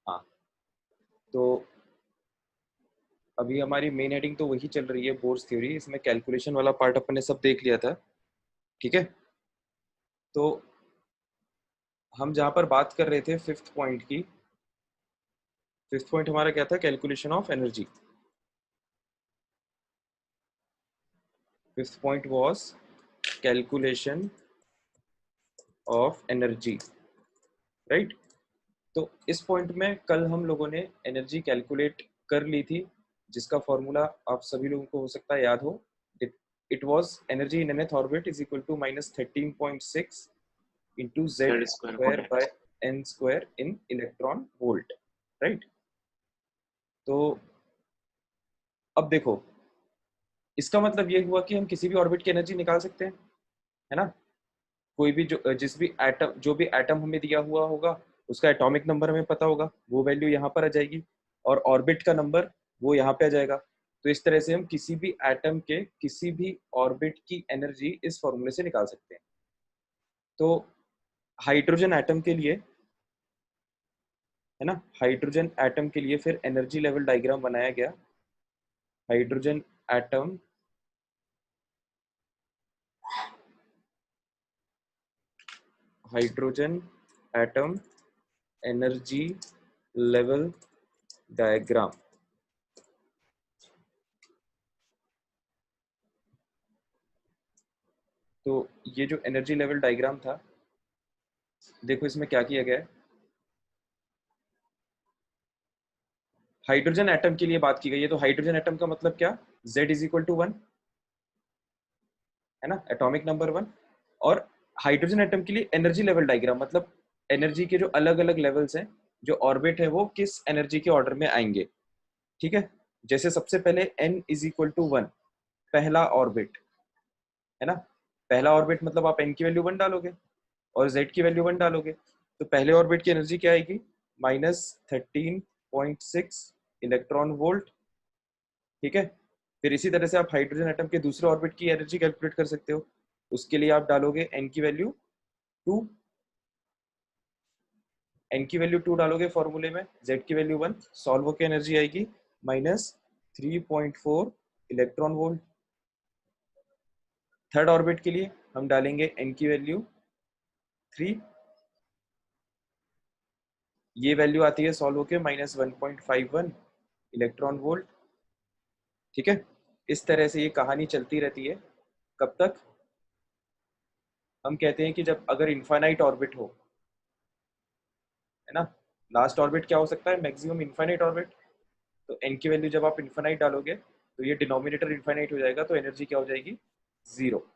हाँ, तो अभी हमारी मेन हेडिंग तो वही चल रही है, बोर्स थ्योरी। इसमें कैलकुलेशन वाला पार्ट अपन ने सब देख लिया था, ठीक है। तो हम जहां पर बात कर रहे थे फिफ्थ पॉइंट की, फिफ्थ पॉइंट हमारा क्या था? Calculation of energy. Fifth point was calculation of energy, right. तो इस पॉइंट में कल हम लोगों ने एनर्जी कैलकुलेट कर ली थी, जिसका फॉर्मूला आप सभी लोगों को हो सकता है याद हो। It was energy in nth orbit is equal to -13.6 into Z Z square square. By N square in electron volt, right. तो अब देखो, इसका मतलब ये हुआ कि हम किसी भी ऑर्बिट की एनर्जी निकाल सकते हैं, है ना। कोई भी जो जिस भी एटम जो भी एटम हमें दिया हुआ होगा, उसका एटॉमिक नंबर हमें पता होगा, वो वैल्यू यहाँ पर आ जाएगी, और ऑर्बिट का नंबर वो यहाँ पे आ जाएगा। तो इस तरह से हम किसी भी एटम के किसी भी ऑर्बिट की एनर्जी इस फॉर्मूले से निकाल सकते हैं। तो हाइड्रोजन एटम के लिए, है ना, हाइड्रोजन एटम के लिए फिर एनर्जी लेवल डायग्राम बनाया गया। Hydrogen atom, hydrogen atom energy level diagram. तो ये जो एनर्जी लेवल डायग्राम था, देखो इसमें क्या किया गया है। हाइड्रोजन एटम के लिए बात की गई है, तो हाइड्रोजन एटम का मतलब क्या? Z इज इक्वल टू 1, है ना, एटॉमिक नंबर 1। और हाइड्रोजन एटम के लिए एनर्जी लेवल डायग्राम मतलब एनर्जी के जो अलग अलग लेवल्स हैं, जो ऑर्बिट है वो किस एनर्जी के ऑर्डर में आएंगे, ठीक है। जैसे सबसे पहले n इज इक्वल टू 1, पहला ऑर्बिट, है ना। पहला ऑर्बिट मतलब आप n की वैल्यू 1 डालोगे और z की वैल्यू 1 डालोगे, तो पहले ऑर्बिट की एनर्जी क्या आएगी? -13.6 इलेक्ट्रॉन वोल्ट, ठीक है। फिर इसी तरह से आप हाइड्रोजन एटम के दूसरे ऑर्बिट की एनर्जी कैलकुलेट कर सकते हो। उसके लिए आप डालोगे n की वैल्यू 2, n की वैल्यू 2 डालोगे फॉर्मूले में, z की वैल्यू 1, सॉल्व होकर एनर्जी आएगी -3.4 इलेक्ट्रॉन वोल्ट। थर्ड ऑर्बिट के लिए हम डालेंगे n की वैल्यू 3, ये वैल्यू आती है सॉल्व होके -1.51 इलेक्ट्रॉन वोल्ट, ठीक है। इस तरह से ये कहानी चलती रहती है। कब तक? हम कहते हैं कि जब अगर इनफाइनाइट ऑर्बिट हो, है ना। लास्ट ऑर्बिट क्या हो सकता है? Maximum infinite orbit. तो n की वैल्यू जब आप इनफाइनाइट डालोगे तो ये डिनोमिनेटर इनफाइनाइट हो जाएगा, तो एनर्जी क्या हो जाएगी? जीरो,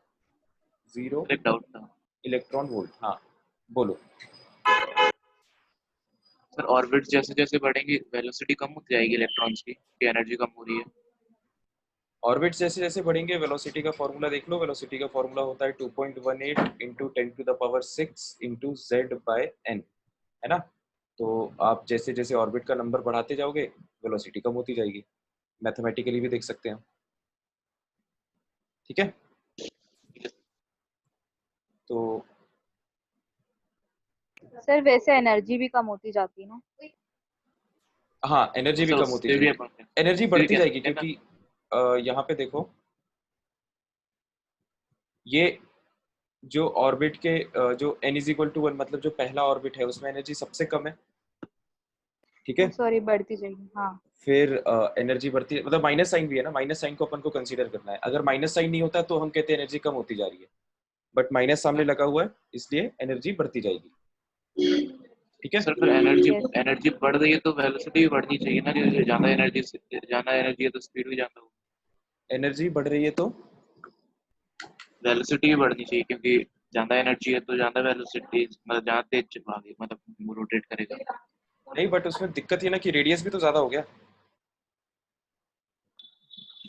जीरो एक डाउट था इलेक्ट्रॉन वोल्ट। हाँ, बोलो। सर, ऑर्बिट जैसे जैसे बढ़ेंगी वेलोसिटी कम होती जाएगी इलेक्ट्रॉन्स की एनर्जी कम हो रही है। ऑर्बिट जैसे जैसे बढ़ेंगे, वेलोसिटी का फॉर्मूला देख लो। वेलोसिटी का फॉर्मूला होता है 2.18 into 10⁶ into Z by n, है ना। तो आप जैसे जैसे ऑर्बिट का नंबर बढ़ाते जाओगे, वेलोसिटी कम होती जाएगी। मैथमेटिकली भी देख सकते हैं, ठीक है। तो सर वैसे एनर्जी भी कम होती जाती है ना? हाँ, एनर्जी भी सर कम होती उससे भी जाएगी, अपन एनर्जी उससे भी बढ़ती क्या जाएगी, सकते हैं ना। क्योंकि यहाँ पे देखो, ये जो ऑर्बिट के जो n इज इक्वल टू 1 मतलब जो पहला ऑर्बिट है उसमें एनर्जी सबसे कम है, ठीक है। सॉरी, बढ़ती जाएगी, हाँ। फिर एनर्जी बढ़ती है, मतलब माइनस साइन भी है ना, माइनस साइन को अपन को कंसीडर करना है। अगर माइनस साइन नहीं होता तो हम कहते हैं एनर्जी कम होती जा रही है, बट माइनस सामने लगा हुआ है इसलिए एनर्जी बढ़ती जाएगी, ठीक है। सर फिर एनर्जी यस। एनर्जी बढ़ रही है तो वेलोसिटी भी बढ़नी चाहिए ना, कि ज्यादा एनर्जी है तो स्पीड भी ज्यादा हो। एनर्जी बढ़ रही है तो वेलोसिटी भी बढ़नी चाहिए, क्योंकि ज्यादा एनर्जी है तो ज्यादा वेलोसिटी, मतलब ज्यादा तेज चलेगी, मतलब रोटेट करेगा। नहीं, बट उसमें दिक्कत ये ना कि रेडियस भी तो ज्यादा हो गया। हाँ।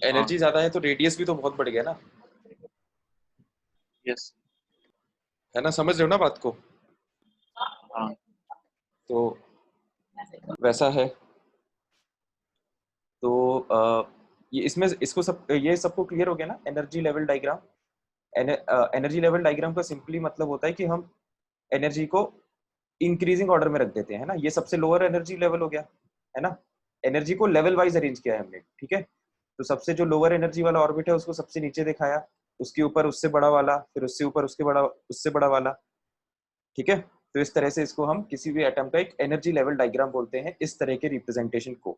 एनर्जी ज्यादा है तो रेडियस भी तो बहुत बढ़ गया ना, यस। है ना। समझ रहे हो ना बात को? हाँ। तो वैसा है। तो ये इसमें इसको सब ये सबको क्लियर हो गया ना, energy level diagram. Energy level diagram का सिंपली मतलब होता है कि हम एनर्जी को इंक्रीजिंग ऑर्डर में रख देते हैं, है ना। ये सबसे लोअर एनर्जी लेवल हो गया, है ना। एनर्जी को लेवल वाइज अरेंज किया है हमने, ठीक है। तो सबसे जो लोअर एनर्जी वाला ऑर्बिट है उसको सबसे नीचे दिखाया, उसके ऊपर उससे बड़ा वाला, फिर उससे ऊपर उसके बड़ा, उससे बड़ा वाला, ठीक है। तो इस तरह से इसको हम किसी भी एटम का एक एनर्जी लेवल डायग्राम बोलते हैं, इस तरह के रिप्रेजेंटेशन को।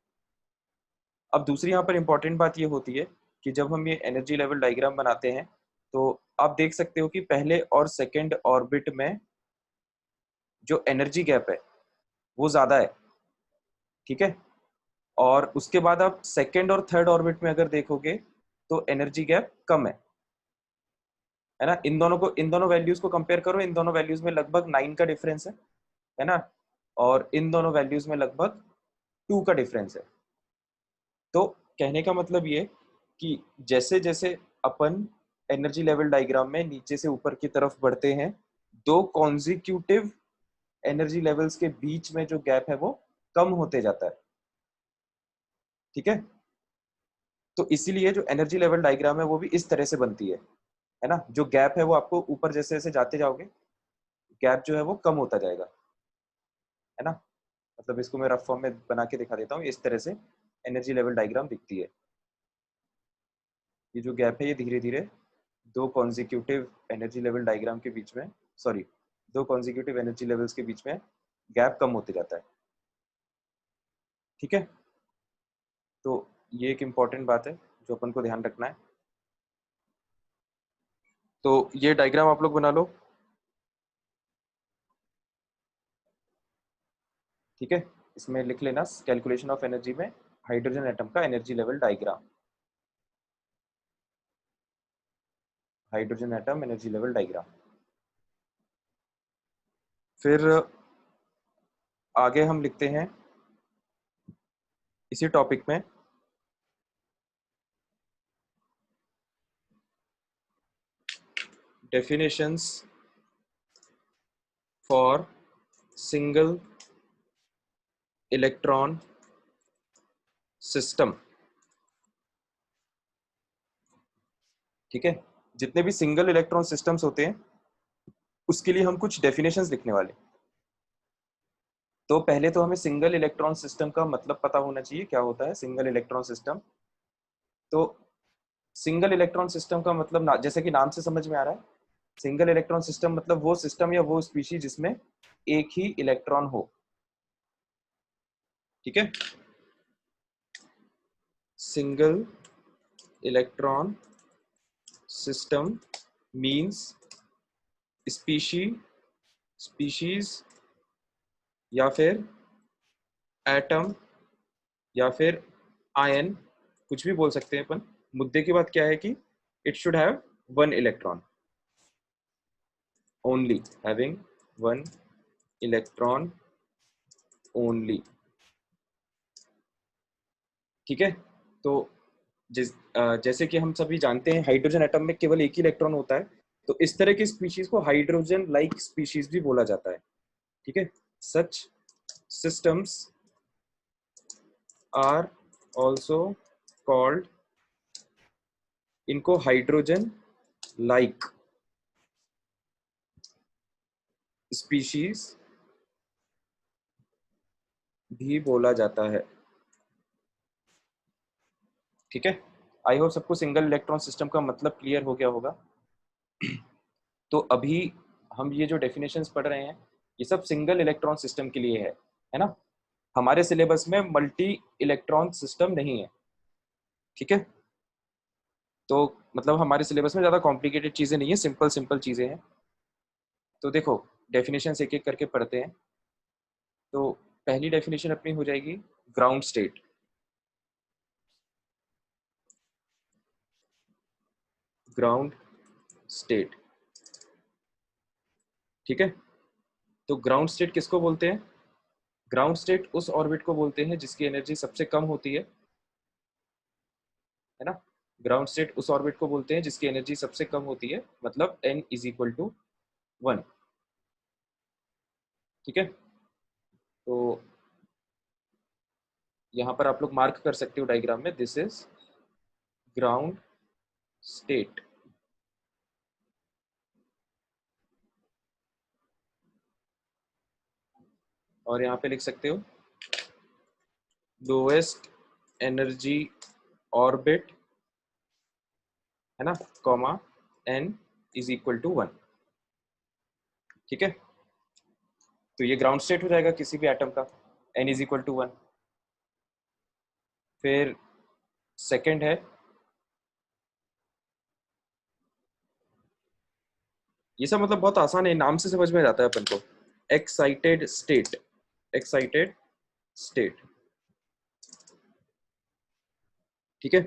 अब दूसरी यहाँ पर इंपॉर्टेंट बात ये होती है कि जब हम ये एनर्जी लेवल डायग्राम बनाते हैं तो आप देख सकते हो कि पहले और सेकंड ऑर्बिट में जो एनर्जी गैप है वो ज्यादा है, ठीक है। और उसके बाद आप सेकंड और थर्ड ऑर्बिट में अगर देखोगे तो एनर्जी गैप कम है ना। इन दोनों वैल्यूज को कंपेयर करो, इन दोनों वैल्यूज में लगभग 9 का डिफरेंस है ना। और इन दोनों वैल्यूज में लगभग 2 का डिफरेंस है। तो कहने का मतलब ये कि जैसे जैसे अपन एनर्जी लेवल डायग्राम में नीचे से ऊपर की तरफ बढ़ते हैं, दो कॉन्जिक्यूटिव एनर्जी लेवल्स के बीच में जो गैप है वो कम होते जाता है, ठीक है। तो इसीलिए जो एनर्जी लेवल डायग्राम है वो भी इस तरह से बनती है ना। जो गैप है वो आपको ऊपर जैसे जैसे जाते जाओगे गैप जो है वो कम होता जाएगा, है ना। मतलब इसको मैं रफ फॉर्म में बना के दिखा देता हूँ, इस तरह से एनर्जी लेवल डायग्राम दिखती है। ये जो गैप है ये धीरे धीरे दो कॉन्जिक्यूटिव एनर्जी लेवल डायग्राम के बीच में, सॉरी, दो कॉन्जिक्यूटिव एनर्जी लेवल्स के बीच में गैप कम होते जाता है, ठीक है। तो ये एक इम्पॉर्टेंट बात है जो अपन को ध्यान रखना है। तो ये डायग्राम आप लोग बना लो, ठीक है। इसमें लिख लेना कैलकुलेशन ऑफ एनर्जी में हाइड्रोजन एटम का energy level diagram, hydrogen atom energy level diagram. फिर आगे हम लिखते हैं इसी टॉपिक में definitions for single electron system, ठीक है। जितने भी सिंगल इलेक्ट्रॉन सिस्टम्स होते हैं उसके लिए हम कुछ डेफिनेशंस लिखने वाले। तो पहले तो हमें सिंगल इलेक्ट्रॉन सिस्टम का मतलब पता होना चाहिए, क्या होता है सिंगल इलेक्ट्रॉन सिस्टम। तो सिंगल इलेक्ट्रॉन सिस्टम का मतलब जैसे कि नाम से समझ में आ रहा है, सिंगल इलेक्ट्रॉन सिस्टम मतलब वो सिस्टम या वो स्पीशीज जिसमें एक ही इलेक्ट्रॉन हो, ठीक है। Single electron system means species या फिर एटम या फिर आयन, कुछ भी बोल सकते हैं अपन। मुद्दे की बात क्या है कि it should have one electron, only having one electron only, ठीक है। तो जैसे कि हम सभी जानते हैं हाइड्रोजन एटम में केवल एक ही इलेक्ट्रॉन होता है, तो इस तरह की स्पीशीज को हाइड्रोजन लाइक स्पीशीज भी बोला जाता है, ठीक है। सच सिस्टम्स आर ऑल्सो कॉल्ड, इनको हाइड्रोजन लाइक स्पीशीज भी बोला जाता है, ठीक है। आई होप सबको सिंगल इलेक्ट्रॉन सिस्टम का मतलब क्लियर हो गया होगा। तो अभी हम ये जो डेफिनेशंस पढ़ रहे हैं ये सब सिंगल इलेक्ट्रॉन सिस्टम के लिए है ना। हमारे सिलेबस में मल्टी इलेक्ट्रॉन सिस्टम नहीं है, ठीक है। तो मतलब हमारे सिलेबस में ज़्यादा कॉम्प्लिकेटेड चीज़ें नहीं है, सिंपल सिंपल चीज़ें हैं। तो देखो डेफिनेशंस एक एक करके पढ़ते हैं। तो पहली डेफिनेशन अपनी हो जाएगी ग्राउंड स्टेट, ग्राउंड स्टेट, ठीक है। तो ग्राउंड स्टेट किसको बोलते हैं? ग्राउंड स्टेट उस ऑर्बिट को बोलते हैं जिसकी एनर्जी सबसे कम होती है ना। ग्राउंड स्टेट उस ऑर्बिट को बोलते हैं जिसकी एनर्जी सबसे कम होती है, मतलब n इज इक्वल टू 1, ठीक है। तो यहाँ पर आप लोग मार्क कर सकते हो डायग्राम में, दिस इज ग्राउंड स्टेट, और यहाँ पे लिख सकते हो लोएस्ट एनर्जी ऑर्बिट, है ना, comma n is equal to 1। ठीक है, तो ये ग्राउंड स्टेट हो जाएगा किसी भी एटम का, n इज इक्वल टू 1। फिर सेकंड है, ये सब मतलब बहुत आसान है, नाम से समझ में जाता है अपन को, एक्साइटेड स्टेट। एक्साइटेड स्टेट, ठीक है।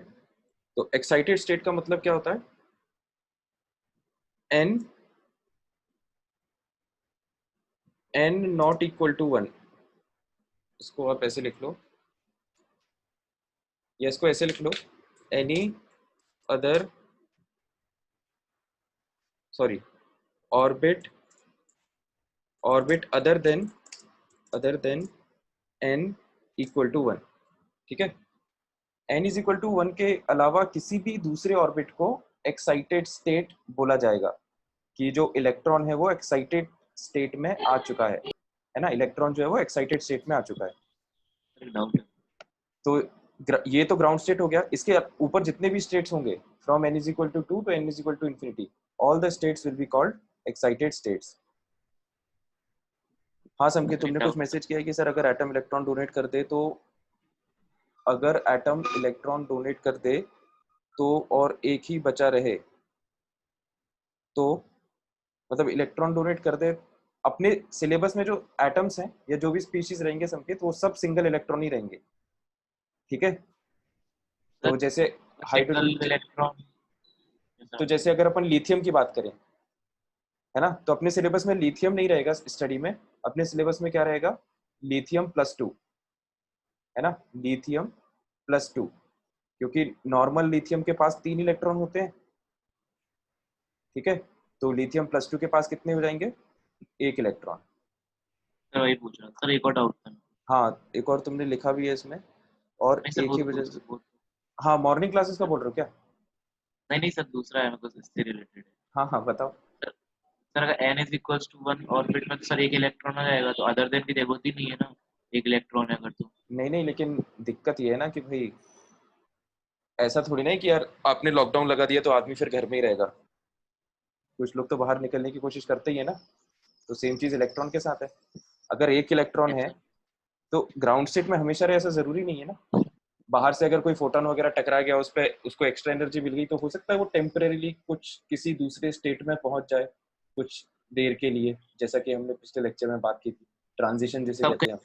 तो एक्साइटेड स्टेट का मतलब क्या होता है, n नॉट इक्वल टू 1। इसको आप ऐसे लिख लो, या इसको ऐसे लिख लो, any other, sorry, orbit other than n equal to 1। ठीक है, n इज इक्वल टू 1 के अलावा किसी भी दूसरे ऑर्बिट को एक्साइटेड स्टेट बोला जाएगा, कि जो इलेक्ट्रॉन है वो एक्साइटेड स्टेट में आ चुका है ना, इलेक्ट्रॉन जो है वो एक्साइटेड स्टेट में आ चुका है। एक डाउट है। तो ये तो ग्राउंड स्टेट हो गया, इसके ऊपर जितने भी स्टेट्स होंगे from n is equal to 2 to n is equal to infinity, all the states will be called excited states. हाँ संकेत, तुमने कुछ मैसेज किया है कि सर अगर एटम इलेक्ट्रॉन डोनेट कर दे तो, अगर एटम इलेक्ट्रॉन डोनेट कर दे तो और एक ही बचा रहे, तो मतलब इलेक्ट्रॉन डोनेट कर दे, अपने सिलेबस में जो एटम्स हैं या जो भी स्पीशीज रहेंगे संकेत, वो सब सिंगल इलेक्ट्रॉन ही रहेंगे। ठीक है, तो जैसे सिंगल हाइड्रोजन, इलेक्ट्रॉन, तो जैसे अगर अपन लिथियम की बात करें, है ना, तो अपने सिलेबस में लिथियम नहीं रहेगा स्टडी में, अपने सिलेबस में क्या रहेगा, लिथियम प्लस 2, है ना, लिथियम प्लस 2, क्योंकि नॉर्मल लिथियम के पास 3 इलेक्ट्रॉन होते हैं। ठीक है, तो लिथियम प्लस 2 के पास कितने हो जाएंगे, 1 इलेक्ट्रॉन। सर वही पूछ रहा सर, एक और डाउट था। हाँ, एक और तुमने लिखा भी है इसमें, और नहीं सर, एक वो ही तो वजह से। वो- हाँ, मॉर्निंग क्लासेस का बोल रहे हो क्या? नहीं नहीं सर, दूसरा है, मतलब इससे रिलेटेड है। हाँ हाँ बताओ। सर अगर n is equals to 1 orbit में तो सर एक इलेक्ट्रॉन आ जाएगा, तो अदर देन की जरूरत ही नहीं है ना, एक इलेक्ट्रॉन है अगर तो। नहीं नहीं, लेकिन दिक्कत ये है ना कि भाई ऐसा थोड़ी ना है कि यार आपने लॉकडाउन लगा दिया तो आदमी फिर घर में ही रहेगा, कुछ लोग तो बाहर निकलने की कोशिश करते ही है ना, तो सेम चीज इलेक्ट्रॉन के साथ है। अगर एक इलेक्ट्रॉन है अच्छा। तो ग्राउंड स्टेट में हमेशा रहे ऐसा जरूरी नहीं है ना, बाहर से अगर कोई फोटोन वगैरह टकरा गया, उस पर उसको एक्स्ट्रा एनर्जी मिल गई, तो हो सकता है वो टेम्परेरीली कुछ किसी दूसरे स्टेट में पहुंच जाए कुछ देर के लिए, जैसा कि हमने पिछले लेक्चर में बात की थी, ट्रांजिशन जिसे तब कहते हैं।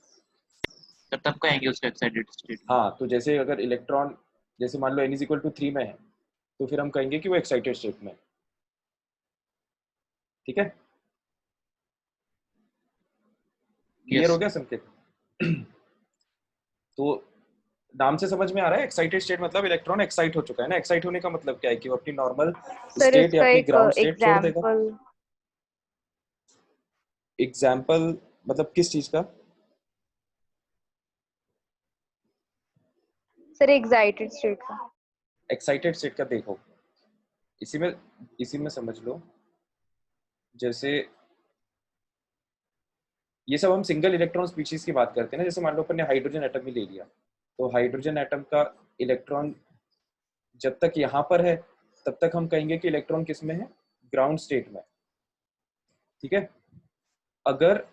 तब कहेंगे उसका एक्साइटेड स्टेट में। हाँ, तो जैसे अगर इलेक्ट्रॉन, जैसे मान लो n इज इक्वल टू 3 में है, तो फिर हम कहेंगे कि वो एक्साइटेड स्टेट में है। ठीक है, क्लियर हो यस। गया संकेत? तो नाम से समझ में आ रहा है, एक्साइटेड स्टेट मतलब इलेक्ट्रॉन एक्साइट हो चुका है ना, एक्साइट होने का मतलब क्या है कि वो अपनी नॉर्मल सर स्टेट या इसका अपनी एक ग्राउंड स्टेट छोड़ देगा। एग्जाम्पल। एग्जाम्पल मतलब किस चीज का? सर एक्साइटेड स्टेट का। एक्साइटेड स्टेट का देखो, इसी में समझ लो, जैसे ये सब हम सिंगल इलेक्ट्रॉन स्पीशीज की बात करते हैं ना, जैसे मान लो अपन ने हाइड्रोजन एटम ही ले लिया, तो हाइड्रोजन एटम का इलेक्ट्रॉन जब तक यहाँ पर है तब तक हम कहेंगे कि इलेक्ट्रॉन किस में है, ग्राउंड स्टेट में। ठीक है, अगर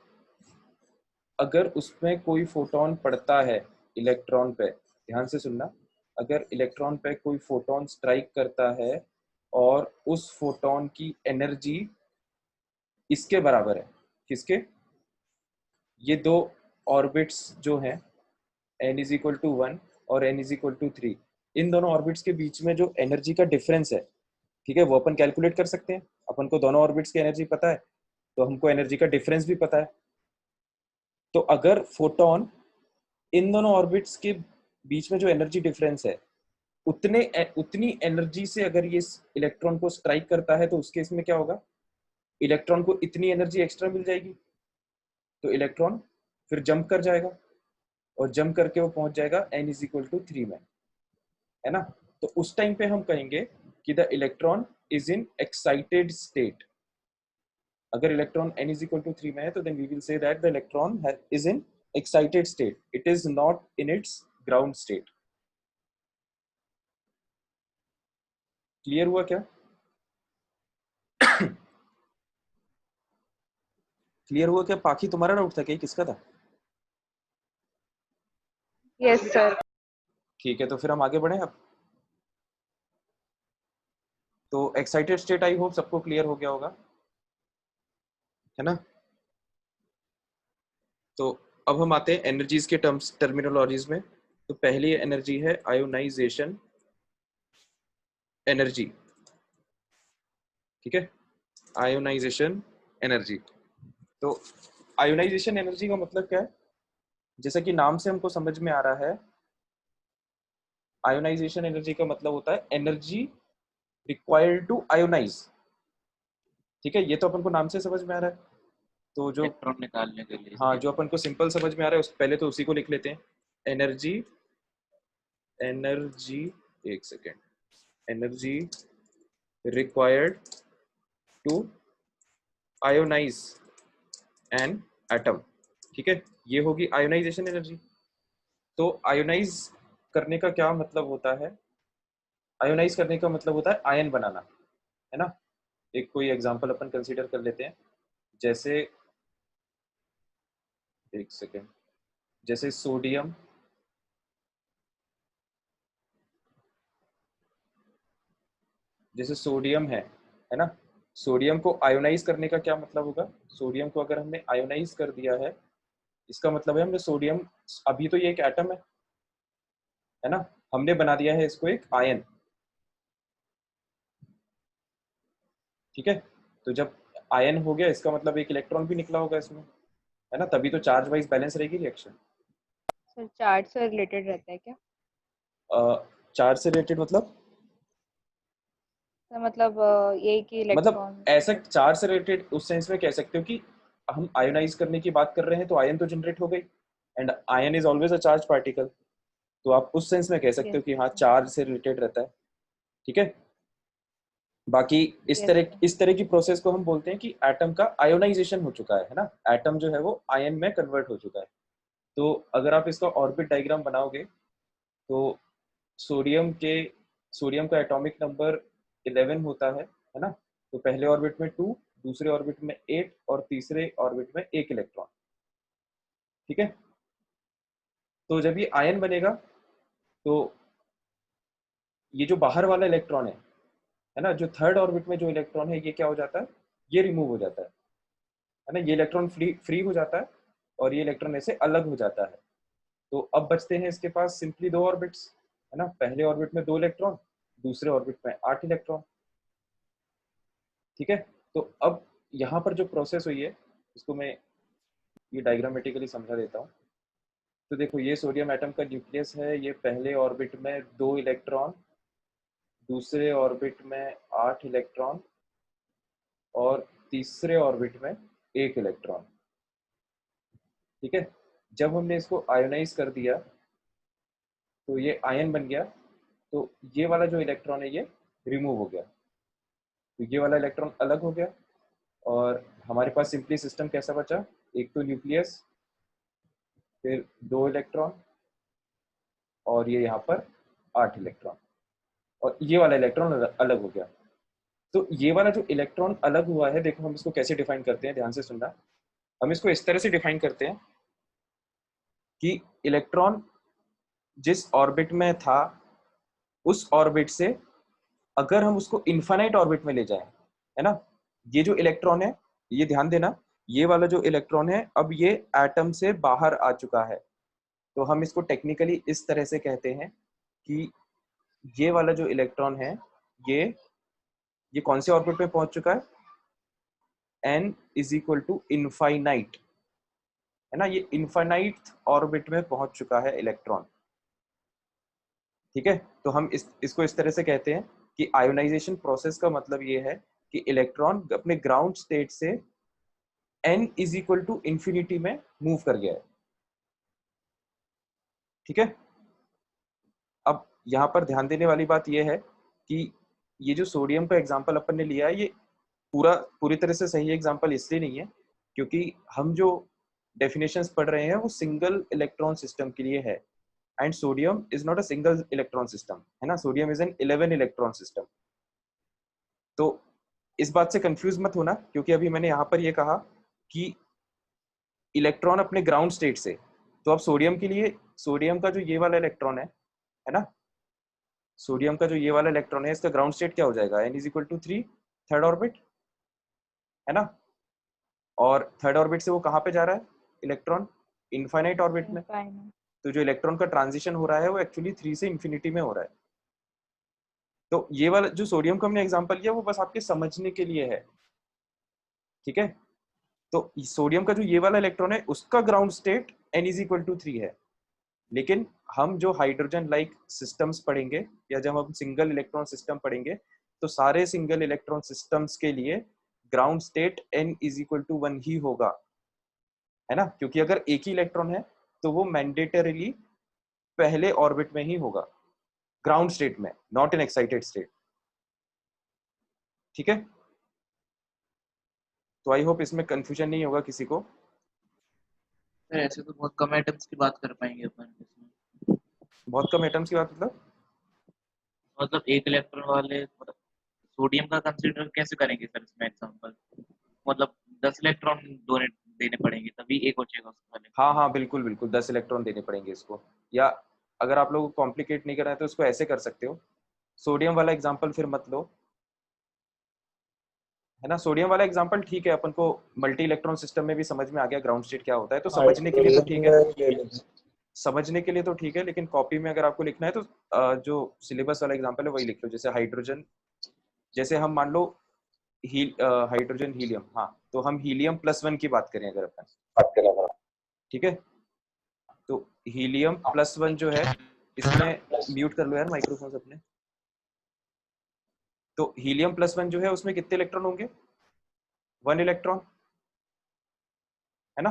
अगर उसमें कोई फोटोन पड़ता है इलेक्ट्रॉन पे, ध्यान से सुनना, अगर इलेक्ट्रॉन पे कोई फोटोन स्ट्राइक करता है और उस फोटोन की एनर्जी इसके बराबर है, किसके, ये दो ऑर्बिट्स जो हैं n इज इक्वल टू 1 और n इज इक्वल टू 3, इन दोनों ऑर्बिट्स के बीच में जो एनर्जी का डिफरेंस है, ठीक है, वो अपन कैलकुलेट कर सकते हैं, अपन को दोनों ऑर्बिट्स की एनर्जी पता है, तो हमको एनर्जी का डिफरेंस भी पता है। तो अगर फोटोन इन दोनों ऑर्बिट्स के बीच में जो एनर्जी डिफरेंस है, उतनी एनर्जी से अगर ये इलेक्ट्रॉन को स्ट्राइक करता है, तो उस केस में क्या होगा, इलेक्ट्रॉन को इतनी एनर्जी एक्स्ट्रा मिल जाएगी, तो इलेक्ट्रॉन फिर जंप कर जाएगा, और जंप करके वो पहुंच जाएगा n इज इक्वल टू 3 में, है ना। तो उस टाइम पे हम कहेंगे कि the electron is in excited state. अगर electron n is equal to 3 में है तो then we will say that the electron is in excited state, it is not in its ground state. Clear हुआ क्या? क्लियर हुआ क्या? बाकी तुम्हारा डाउट था क्या, किसका था? Yes, sir. ठीक है, तो फिर हम आगे बढ़े अब। तो एक्साइटेड स्टेट आई होप सबको क्लियर हो गया होगा, है ना? तो अब हम आते हैं एनर्जीज के टर्म्स टर्मिनोलॉजीज में। तो पहली एनर्जी है आयोनाइजेशन एनर्जी, ठीक है, आयोनाइजेशन एनर्जी। तो आयोनाइजेशन एनर्जी का मतलब क्या है? जैसा कि नाम से हमको समझ में आ रहा है, आयोनाइजेशन एनर्जी का मतलब होता है एनर्जी रिक्वायर्ड टू आयोनाइज, ठीक है, ये तो अपन को नाम से समझ में आ रहा है। तो जो इलेक्ट्रॉन निकालने के लिए हाँ, इसके। जो अपन को सिंपल समझ में आ रहा है पहले तो उसी को लिख लेते हैं। एनर्जी, एनर्जी, एक second, energy required to ionise an atom, ठीक है, ये होगी आयोनाइजेशन एनर्जी। तो आयोनाइज करने का क्या मतलब होता है? आयोनाइज करने का मतलब होता है आयन बनाना, है ना? एक कोई एग्जांपल अपन कंसीडर कर लेते हैं, जैसे एक सेकेंड, जैसे सोडियम, जैसे सोडियम है ना? सोडियम को आयोनाइज करने का क्या मतलब होगा? सोडियम को अगर हमने आयोनाइज कर दिया है, इसका मतलब है हमने सोडियम, अभी तो ये एक एटम है ना, हमने बना दिया है इसको एक आयन, ठीक है। तो जब आयन हो गया, इसका मतलब एक इलेक्ट्रॉन भी निकला होगा इसमें, है ना, तभी तो चार्ज वाइज बैलेंस रहेगी रिएक्शन। सर चार्ज से रिलेटेड रहता है क्या? चार्ज से रिलेटेड मतलब? सर मतलब यही कि मतलब इलेक्ट्रॉन। ऐसा चार्ज से रिलेटेड उस सेंस में कह सकते हो कि हम आयोनाइज करने की बात कर रहे हैं तो आयन तो जनरेट हो गई, and ion is always a charge particle, तो आप उस सेंस में कह सकते हो यस कि हाँ चार्ज से रिलेटेड रहता है, ठीक है। बाकी यस सर। इस तरह की प्रोसेस को हम बोलते हैं कि एटम का आयोनाइजेशन हो चुका है ना, एटम जो है वो आयन में कन्वर्ट हो चुका है। तो अगर आप इसका ऑर्बिट डायग्राम बनाओगे तो सोडियम के सोडियम का एटॉमिक नंबर 11 होता है ना? तो पहले ऑर्बिट में 2, दूसरे ऑर्बिट में 8 और तीसरे ऑर्बिट में 1 इलेक्ट्रॉन, ठीक है। तो जब ये आयन बनेगा तो ये जो बाहर वाला इलेक्ट्रॉन है ना, जो थर्ड ऑर्बिट में जो इलेक्ट्रॉन है ये क्या हो जाता है? ये रिमूव हो जाता है ना, ये इलेक्ट्रॉन फ्री फ्री हो जाता है और ये इलेक्ट्रॉन ऐसे अलग हो जाता है। तो अब बचते हैं इसके पास सिंपली 2 ऑर्बिट्स, है ना, पहले ऑर्बिट में 2 इलेक्ट्रॉन, दूसरे ऑर्बिट में 8 इलेक्ट्रॉन, ठीक है। तो अब यहाँ पर जो प्रोसेस हुई है उसको मैं ये डायग्रामेटिकली समझा देता हूँ। तो देखो, ये सोडियम एटम का न्यूक्लियस है, ये पहले ऑर्बिट में 2 इलेक्ट्रॉन, दूसरे ऑर्बिट में 8 इलेक्ट्रॉन और तीसरे ऑर्बिट में 1 इलेक्ट्रॉन, ठीक है। जब हमने इसको आयोनाइज कर दिया तो ये आयन बन गया, तो ये वाला जो इलेक्ट्रॉन है ये रिमूव हो गया, तो ये वाला इलेक्ट्रॉन अलग हो गया और हमारे पास सिंपली सिस्टम कैसा बचा? एक तो न्यूक्लियस, फिर 2 इलेक्ट्रॉन और ये यहाँ पर 8 इलेक्ट्रॉन, और ये वाला इलेक्ट्रॉन अलग हो गया। तो ये वाला जो इलेक्ट्रॉन अलग हुआ है, देखो हम इसको कैसे डिफाइन करते हैं, ध्यान से सुनना। हम इसको इस तरह से डिफाइन करते हैं कि इलेक्ट्रॉन जिस ऑर्बिट में था उस ऑर्बिट से अगर हम उसको इन्फानाइट ऑर्बिट में ले जाएं, है ना, ये जो इलेक्ट्रॉन है, ये ध्यान देना, ये वाला जो इलेक्ट्रॉन है अब ये एटम से बाहर आ चुका है, तो हम इसको टेक्निकली इस तरह से कहते हैं कि ये वाला जो इलेक्ट्रॉन है ये ये कौन से ऑर्बिट में पहुंच चुका है? n is equal to infinite, है ना, ये इनफाइनाइट ऑर्बिट में पहुंच चुका है इलेक्ट्रॉन, ठीक है। तो हम इसको इस तरह से कहते हैं कि आयोनाइजेशन प्रोसेस का मतलब ये है कि इलेक्ट्रॉन अपने ग्राउंड स्टेट से n is equal to infinity में मूव कर गया है, ठीक है। अब यहाँ पर ध्यान देने वाली बात यह है कि ये जो सोडियम का एग्जांपल अपन ने लिया है, ये पूरी तरह से सही एग्जांपल इसलिए नहीं है क्योंकि हम जो डेफिनेशंस पढ़ रहे हैं वो सिंगल इलेक्ट्रॉन सिस्टम के लिए है, and sodium is not a single electron system, है ना, sodium is an 11 electron system. तो इस बात से कंफ्यूज मत होना, क्योंकि अभी मैंने यहाँ पर ये कहा कि इलेक्ट्रॉन अपने ग्राउंड स्टेट से, तो अब सोडियम के लिए सोडियम का जो ये वाला इलेक्ट्रॉन है ना, सोडियम का जो ये वाला इलेक्ट्रॉन है इसका ग्राउंड स्टेट क्या हो जाएगा, n is equal to 3, third orbit, है ना। और थर्ड ऑर्बिट से वो कहाँ पे जा रहा है इलेक्ट्रॉन, इनफाइनाइट ऑर्बिट में। Infinite. तो जो इलेक्ट्रॉन का ट्रांजिशन हो रहा है वो एक्चुअली 3 से इंफिनिटी में हो रहा है। तो ये वाला जो सोडियम का हमने एग्जांपल लिया वो बस आपके समझने के लिए है, ठीक है। तो सोडियम का जो ये वाला इलेक्ट्रॉन है उसका ground state n is equal to 3 है, लेकिन हम जो हाइड्रोजन लाइक सिस्टम्स पढ़ेंगे या जब हम सिंगल इलेक्ट्रॉन सिस्टम पढ़ेंगे तो सारे सिंगल इलेक्ट्रॉन सिस्टम्स के लिए ground state n is equal to 1 ही होगा, है ना, क्योंकि अगर एक ही इलेक्ट्रॉन है तो वो मैंडेटरीली पहले ऑर्बिट में ही होगा, ग्राउंड स्टेट में, नॉट इन एक्साइटेड स्टेट, ठीक है। तो आई होप इसमें कंफ्यूजन नहीं होगा किसी को। सर ऐसे तो बहुत कम एटम्स की बात कर पाएंगे अपन इसमें। बहुत कम एटम्स की बात मतलब एक इलेक्ट्रॉन वाले, मतलब सोडियम का कंसीडर कैसे करेंगे सर इसमें एग्जांपल, मतलब 10 इलेक्ट्रॉन डोनेट देने पड़ेंगे तभी एक बचेगा उसका हाँ इलेक्ट्रॉन। हाँ बिल्कुल बिल्कुल 10 इलेक्ट्रॉन देने पड़ेंगे इसको, या अगर आप लोग कॉम्प्लिकेट नहीं करना है तो इसको ऐसे कर सकते हो, सोडियम वाला एग्जांपल फिर मत लो, है ना। सोडियम वाला एग्जांपल ठीक है, अपन को मल्टी इलेक्ट्रॉन सिस्टम में भी समझ में आ गया ग्राउंड स्टेट क्या होता है, तो समझने के लिए तो ठीक है, समझने के लिए तो ठीक है, लेकिन कॉपी में अगर आपको लिखना है तो जो सिलेबस वाला एग्जांपल है वही लिख लो। जैसे हाइड्रोजन, जैसे हम मान लो हाइड्रोजन हीलियम, हाँ, तो हम हीलियम +1 की बात करें अगर अपन, ठीक है, तो हीलियम +1 जो है इसमें, म्यूट कर लो यार माइक्रोफोन अपने। तो हीलियम +1 जो है उसमें कितने इलेक्ट्रॉन होंगे, 1 इलेक्ट्रॉन, है ना।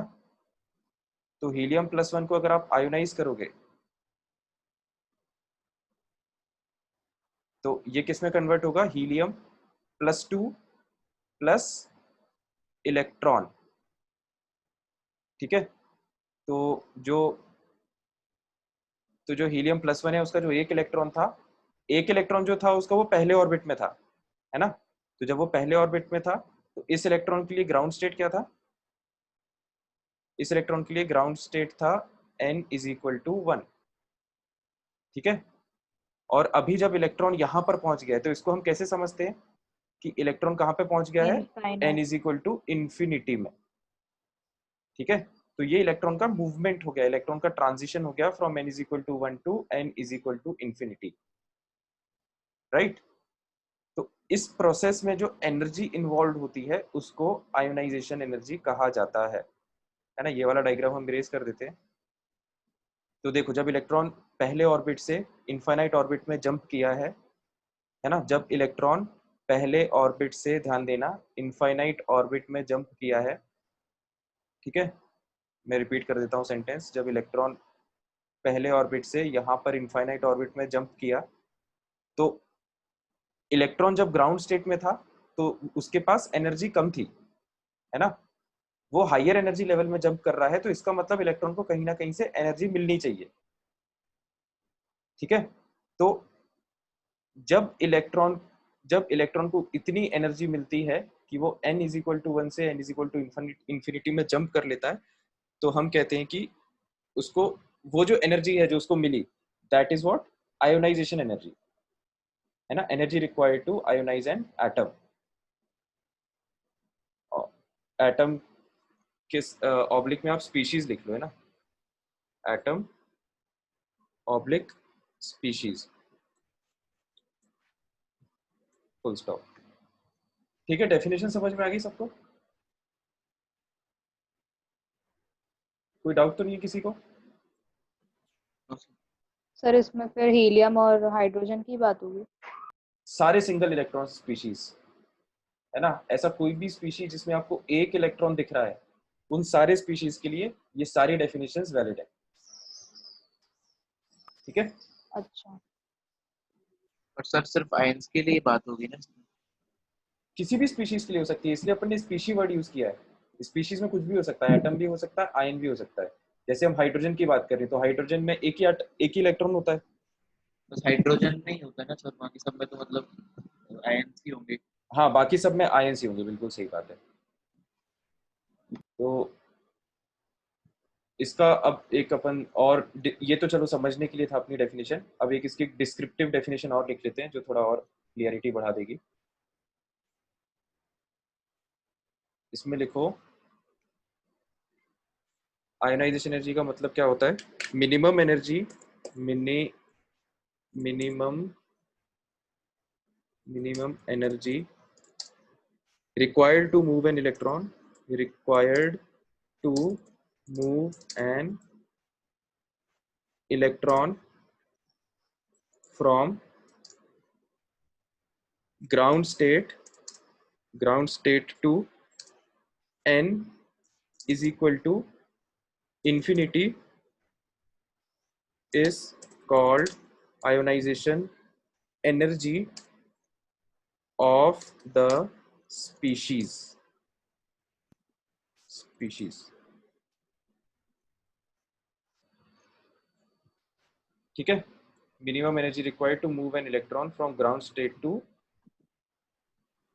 तो हीलियम +1 को अगर आप आयोनाइज करोगे तो ये किस में कन्वर्ट होगा, हीलियम +2 प्लस इलेक्ट्रॉन, ठीक है। तो जो तो जो हीलियम +1 है उसका जो एक इलेक्ट्रॉन था, एक इलेक्ट्रॉन जो था उसका वो पहले ऑर्बिट में था, है ना। तो जब वो पहले ऑर्बिट में था तो इस इलेक्ट्रॉन के लिए ग्राउंड स्टेट क्या था, इस इलेक्ट्रॉन के लिए ग्राउंड स्टेट था n इज इक्वल टू 1, ठीक है। और अभी जब इलेक्ट्रॉन यहां पर पहुंच गया है तो इसको हम कैसे समझते हैं कि इलेक्ट्रॉन कहां पे पहुंच गया है, n Infinite. Is equal to infinity में, ठीक है। तो ये इलेक्ट्रॉन का मूवमेंट हो गया, इलेक्ट्रॉन का ट्रांजिशन हो गया from n is equal to 1 to n is equal to infinity, right. तो इस प्रोसेस में जो एनर्जी इन्वॉल्व होती है उसको आयोनाइजेशन एनर्जी कहा जाता है ना। ये वाला डायग्राम हम इरेज कर देते हैं। तो देखो जब इलेक्ट्रॉन पहले ऑर्बिट से इनफाइनाइट ऑर्बिट में जंप किया है ना, जब इलेक्ट्रॉन पहले ऑर्बिट से, ध्यान देना, इनफाइनाइट ऑर्बिट में जंप किया है, ठीक है। मैं रिपीट कर देता हूँ सेंटेंस, जब इलेक्ट्रॉन पहले ऑर्बिट से यहाँ पर इनफाइनाइट ऑर्बिट में जंप किया तो इलेक्ट्रॉन जब ग्राउंड स्टेट में था तो उसके पास एनर्जी कम थी, है ना। वो हायर एनर्जी लेवल में जंप कर रहा है तो इसका मतलब इलेक्ट्रॉन को कहीं ना कहीं से एनर्जी मिलनी चाहिए, ठीक है। तो जब इलेक्ट्रॉन को इतनी एनर्जी मिलती है कि वो n इज इक्वल टू 1 से n is equal to infinity में जंप कर लेता है तो हम कहते हैं कि उसको, वो जो एनर्जी है जो उसको मिली, that is what, ionisation energy, है ना। Energy required to ionise an atom, atom किस ऑब्लिक में आप स्पीशीज लिख लो, है ना, atom oblique species, full stop, ठीक है। डेफिनेशन समझ में आ गई सबको, कोई डाउट तो नहीं है किसी को। सर इसमें फिर हीलियम और हाइड्रोजन की बात होगी। सारे सिंगल इलेक्ट्रॉन स्पीशीज, है ना, ऐसा कोई भी स्पीशीज जिसमें आपको एक इलेक्ट्रॉन दिख रहा है उन सारे स्पीशीज के लिए ये सारी डेफिनेशंस वैलिड है, ठीक है। अच्छा। और सर सिर्फ आयंस के लिए बात होगी ना इसमें? किसी भी स्पीशीज के लिए हो सकती है, इसलिए अपन ने स्पीशी वर्ड यूज किया है। स्पीशीज में कुछ भी हो सकता है, एटम भी हो सकता है, आयन भी हो सकता है। जैसे हम हाइड्रोजन की बात करें तो हाइड्रोजन में एक ही इलेक्ट्रॉन होता है। बस हाइड्रोजन नहीं होता ना सर, बाकी सब में तो मतलब आयन्स ही होंगे। हाँ, बाकी सब में आयन्स ही होंगे, बिल्कुल सही बात है। तो इसका अब एक अपन और ये तो चलो समझने के लिए था अपनी डेफिनेशन, अब एक इसकी डिस्क्रिप्टिव डेफिनेशन और लिख लेते हैं जो थोड़ा और क्लियरिटी बढ़ा देगी। इसमें लिखो आयोनाइजेशन एनर्जी का मतलब क्या होता है, minimum energy, minimum energy required to move an electron, required to move an electron from ground state to n is equal to infinity is called ionization energy of the species। ठीक है, minimum energy required to move an electron from ground state to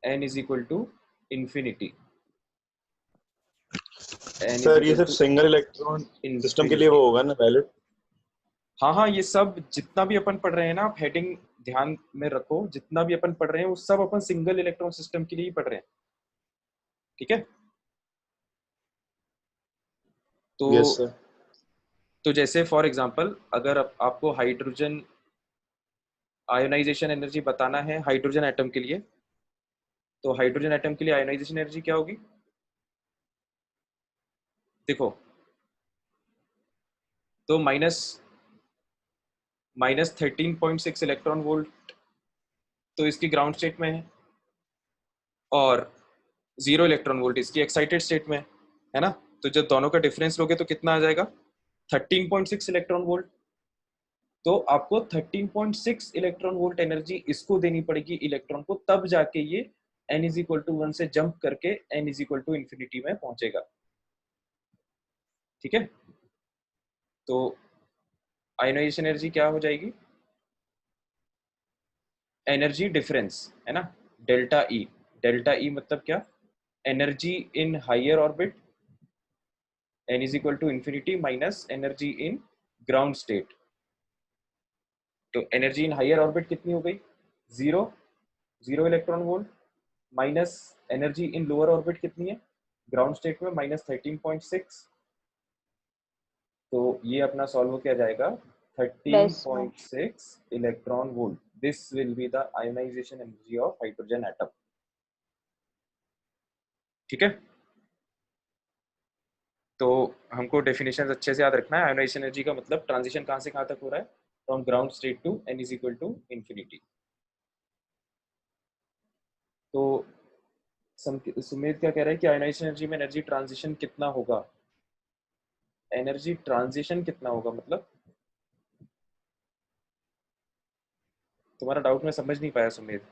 n is equal to infinity। Sir ये सिर्फ single electron system के लिए वो होगा ना valid? हाँ हाँ, ये सब जितना भी अपन पढ़ रहे हैं ना, आप हेडिंग ध्यान में रखो, जितना भी अपन पढ़ रहे हैं वो सब अपन सिंगल इलेक्ट्रॉन सिस्टम के लिए ही पढ़ रहे हैं। ठीक है, तो यस सर। तो जैसे फॉर एग्जांपल अगर आपको हाइड्रोजन आयोनाइजेशन एनर्जी बताना है हाइड्रोजन एटम के लिए, तो हाइड्रोजन एटम के लिए आयोनाइजेशन एनर्जी क्या होगी, देखो, तो माइनस 13.6 इलेक्ट्रॉन वोल्ट तो इसकी ग्राउंड स्टेट में है, और 0 इलेक्ट्रॉन वोल्ट इसकी एक्साइटेड स्टेट में है ना। तो जब दोनों का डिफरेंस लोगे तो कितना आ जाएगा, 13.6 इलेक्ट्रॉन वोल्ट। तो आपको 13.6 इलेक्ट्रॉन वोल्ट एनर्जी इसको देनी पड़ेगी इलेक्ट्रॉन को, तब जाके ये n इज इक्वल टू 1 से जंप करके n is equal to infinity में पहुंचेगा। ठीक है, तो आयोनाइजेशन एनर्जी क्या हो जाएगी, एनर्जी डिफरेंस है ना, डेल्टा ई मतलब क्या, energy in higher orbit n is equal to infinity minus energy in ground state. तो एनर्जी इन हायर ऑर्बिट कितनी हो गई, 0 electron volt, minus energy in lower orbit कितनी है ग्राउंड स्टेट में, माइनस 13.6। तो ये अपना सॉल्व किया जाएगा 13.6 electron volt. This will be the ionization energy of hydrogen atom. ठीक है, तो हमको डेफिनेशन अच्छे से याद रखना है। आयोनाइजेशन एनर्जी का मतलब ट्रांजिशन कहां से कहां तक हो रहा है, from ground state to n is equal to infinity. तो सुमित क्या कह रहा है कि आयोनाइजेशन एनर्जी में एनर्जी ट्रांजिशन कितना होगा, एनर्जी ट्रांजिशन कितना होगा मतलब, तुम्हारा डाउट मैं समझ नहीं पाया सुमित।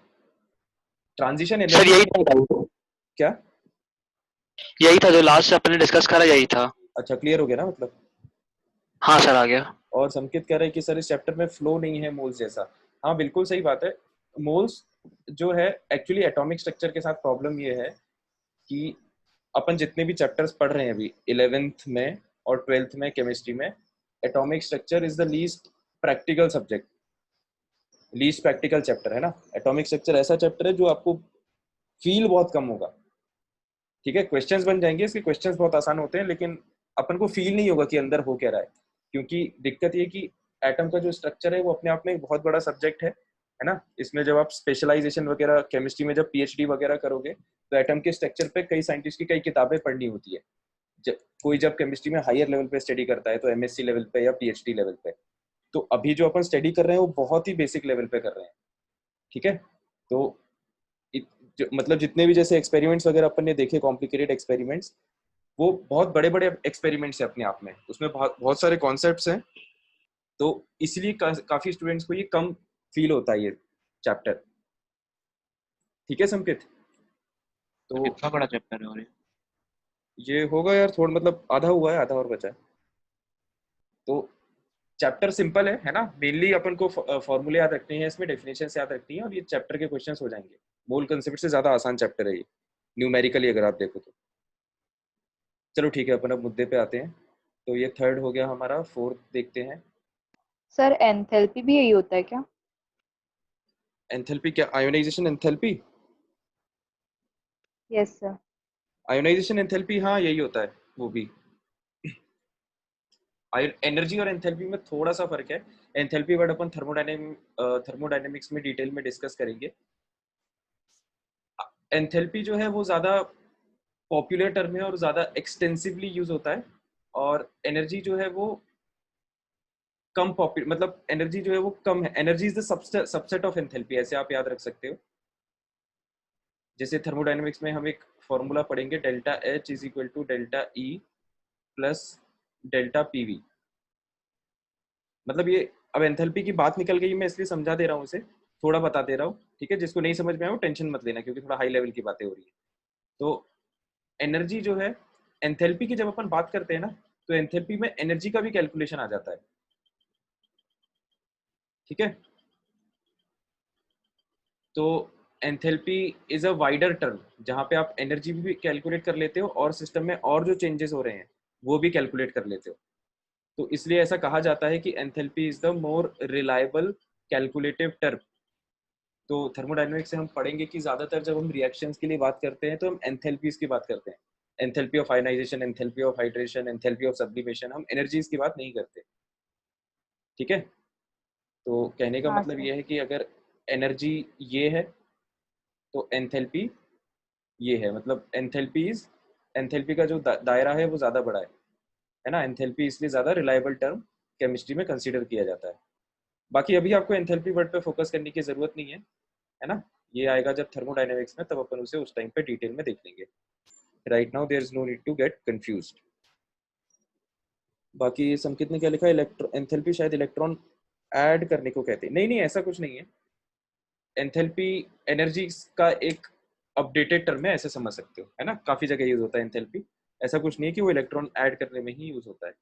ट्रांजिशन एनर्जी सर यही था डाउट, क्या, यही था जो लास्ट अपने डिस्कस करा, यही था। अच्छा क्लियर हो गया ना मतलब। हाँ सर आ गया। और संकेत कह रहे हैं कि सर इस चैप्टर में फ्लो नहीं है मोल्स जैसा। हाँ बिल्कुल सही बात है, मोल्स जो है एक्चुअली एटॉमिक स्ट्रक्चर के साथ प्रॉब्लम ये है कि अपन जितने भी चैप्टर्स पढ़ रहे हैं अभी 11th में और 12th में केमिस्ट्री में, atomic structure is the least practical subject, least practical chapter है ना। एटॉमिक स्ट्रक्चर ऐसा चैप्टर है जो आपको फील बहुत कम होगा। ठीक है, क्वेश्चंस बन जाएंगे, इसके क्वेश्चंस बहुत आसान होते हैं, लेकिन अपन को फील नहीं होगा कि अंदर हो क्या रहा है, क्योंकि दिक्कत ये कि एटम का जो स्ट्रक्चर है वो अपने आप में एक बहुत बड़ा सब्जेक्ट है ना। इसमें जब आप स्पेशलाइजेशन वगैरह केमिस्ट्री में जब पीएचडी वगैरह करोगे तो एटम के स्ट्रक्चर पे कई साइंटिस्ट की कई किताबें पढ़नी होती है। कोई जब केमिस्ट्री में हायर लेवल पे स्टडी करता है तो एमएससी लेवल पे या पीएचडी लेवल पे, तो अभी जो अपन स्टडी कर रहे हैं वो बहुत ही बेसिक लेवल पे कर रहे हैं। ठीक है, तो मतलब जितने भी जैसे एक्सपेरिमेंट्स वगैरह अपन ने देखे, कॉम्प्लिकेटेड एक्सपेरिमेंट्स, वो बहुत बड़े बड़े एक्सपेरिमेंट्स हैं अपने आप में, उसमें बहुत सारे कॉन्सेप्ट्स हैं, तो इसलिए काफी स्टूडेंट्स को ये कम फील होता है ये चैप्टर। ठीक है संकेत, तो कितना बड़ा चैप्टर है और ये होगा यार थोड़ा, मतलब आधा हुआ है, आधा और बचा है। तो चैप्टर सिंपल है ना, मेनली अपन को फॉर्मूले याद रखने हैं, इसमें डेफिनेशन याद रखनी है, और ये चैप्टर के क्वेश्चंस हो जाएंगे। मूल कंसेप्ट से ज्यादा आसान चैप्टर है ये न्यूमेरिकली अगर आप देखो तो। चलो ठीक है, अपन अब मुद्दे पे आते हैं। तो ये थर्ड हो गया हमारा, फोर्थ देखते हैं। सर एंथैल्पी भी यही होता है क्या? एंथैल्पी क्या? Ionisation enthalpy? Yes sir. Ionisation enthalpy, हाँ यही होता है वो भी। एनर्जी और एंथैल्पी में थोड़ा सा फर्क है। एंथैल्पी वर्ड अपन थर्मोडायनेमिक्स में डिटेल में डिस्कस करेंगे। एंथैल्पी जो है वो ज्यादा पॉपुलर टर्म है और ज्यादा एक्सटेंसिवली यूज होता है। और एनर्जी जो है वो कम पॉपुलर, मतलब एनर्जी जो है वो कम है। Energy is the subset of enthalpy, ऐसे आप याद रख सकते हो। जैसे थर्मोडायनेमिक्स में हम एक फॉर्मूला पढ़ेंगे, delta H is equal to delta E plus delta PV. मतलब ये अब एंथैल्पी की बात निकल गई, मैं इसलिए समझा दे रहा हूँ, इसे थोड़ा बता दे रहा हूँ, ठीक है। जिसको नहीं समझ में आया वो टेंशन मत लेना, क्योंकि थोड़ा हाई लेवल की बातें हो रही है। तो एनर्जी जो है, एंथैल्पी की जब अपन बात करते हैं ना, तो एंथैल्पी में एनर्जी का भी कैलकुलेशन आ जाता है, ठीक है। तो enthalpy is a wider term, जहां पे आप एनर्जी भी कैलकुलेट कर लेते हो और सिस्टम में और जो चेंजेस हो रहे हैं वो भी कैलकुलेट कर लेते हो। तो इसलिए ऐसा कहा जाता है कि enthalpy is the more reliable calculative term. तो थर्मोडायनेमिक्स से हम पढ़ेंगे कि ज्यादातर जब हम रिएक्शंस के लिए बात करते हैं तो हम एंथैल्पीज की बात करते हैं। Enthalpy of ionization, enthalpy of hydration, enthalpy of sublimation, हम एनर्जीज की बात नहीं करते, ठीक है। तो कहने का हाँ मतलब सर। ये है कि अगर एनर्जी ये है तो एंथैल्पी ये है, मतलब एंथैल्पीज, एंथैल्पी का जो दायरा है वो ज्यादा बड़ा है ना। एंथैल्पी इसलिए ज्यादा रिलायबल टर्म केमिस्ट्री में कंसीडर किया जाता है। बाकी अभी आपको एंथैल्पी वर्ड पे फोकस करने की जरूरत नहीं है ना। ये आएगा जब थर्मोडायनेमिक्स में, तब अपन उसे उस टाइम पे डिटेल में देख लेंगे। Right now there is no need to get confused. बाकी संकेत ने क्या लिखा है, एंथैल्पी शायद इलेक्ट्रॉन ऐड करने को कहते हैं। नहीं नहीं, ऐसा कुछ नहीं है। एंथैल्पी एनर्जी का एक अपडेटेड टर्म है, ऐसे समझ सकते हो, है ना। काफी जगह यूज होता है एंथैल्पी, ऐसा कुछ नहीं है कि वो इलेक्ट्रॉन ऐड करने में ही यूज होता है।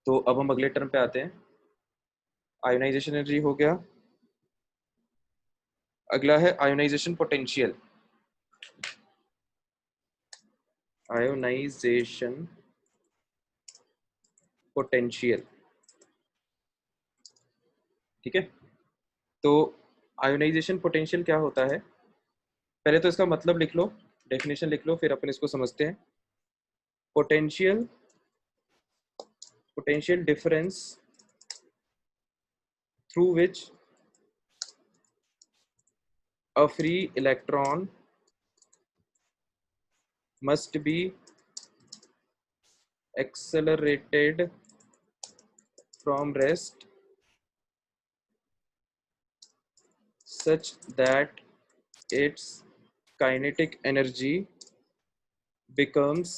तो अब हम अगले टर्म पे आते हैं। आयोनाइजेशन एनर्जी हो गया, अगला है आयोनाइजेशन पोटेंशियल। आयोनाइजेशन पोटेंशियल, ठीक है। तो आयोनाइजेशन पोटेंशियल क्या होता है, पहले तो इसका मतलब लिख लो, डेफिनेशन लिख लो, फिर अपन इसको समझते हैं। Potential, potential difference through which a free electron must be accelerated from rest such that its kinetic energy becomes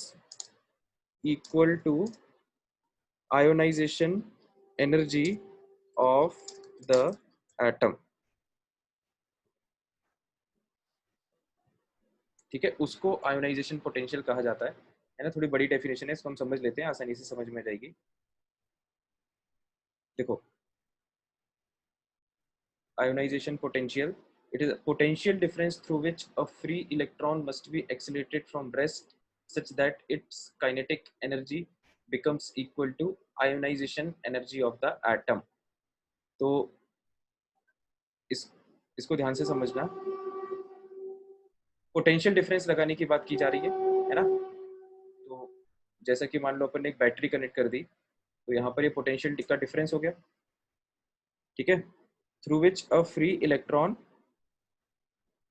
equal to ionization energy of the atom, ठीक है। उसको आयोनाइजेशन पोटेंशियल कहा जाता है ना। थोड़ी बड़ी डेफिनेशन है, इसको हम समझ लेते हैं, आसानी से समझ में जाएगी। देखो, ionization potential, it is a potential difference through which a free electron must be accelerated from rest such that its kinetic energy becomes equal to ionization energy of the atom। तो इसको ध्यान से समझना। पोटेंशियल डिफरेंस लगाने की बात की जा रही है ना। तो जैसा कि मान लो अपन ने एक बैटरी कनेक्ट कर दी, तो यहाँ पर ये पोटेंशियल का डिफरेंस हो गया, ठीक है। Through which a free electron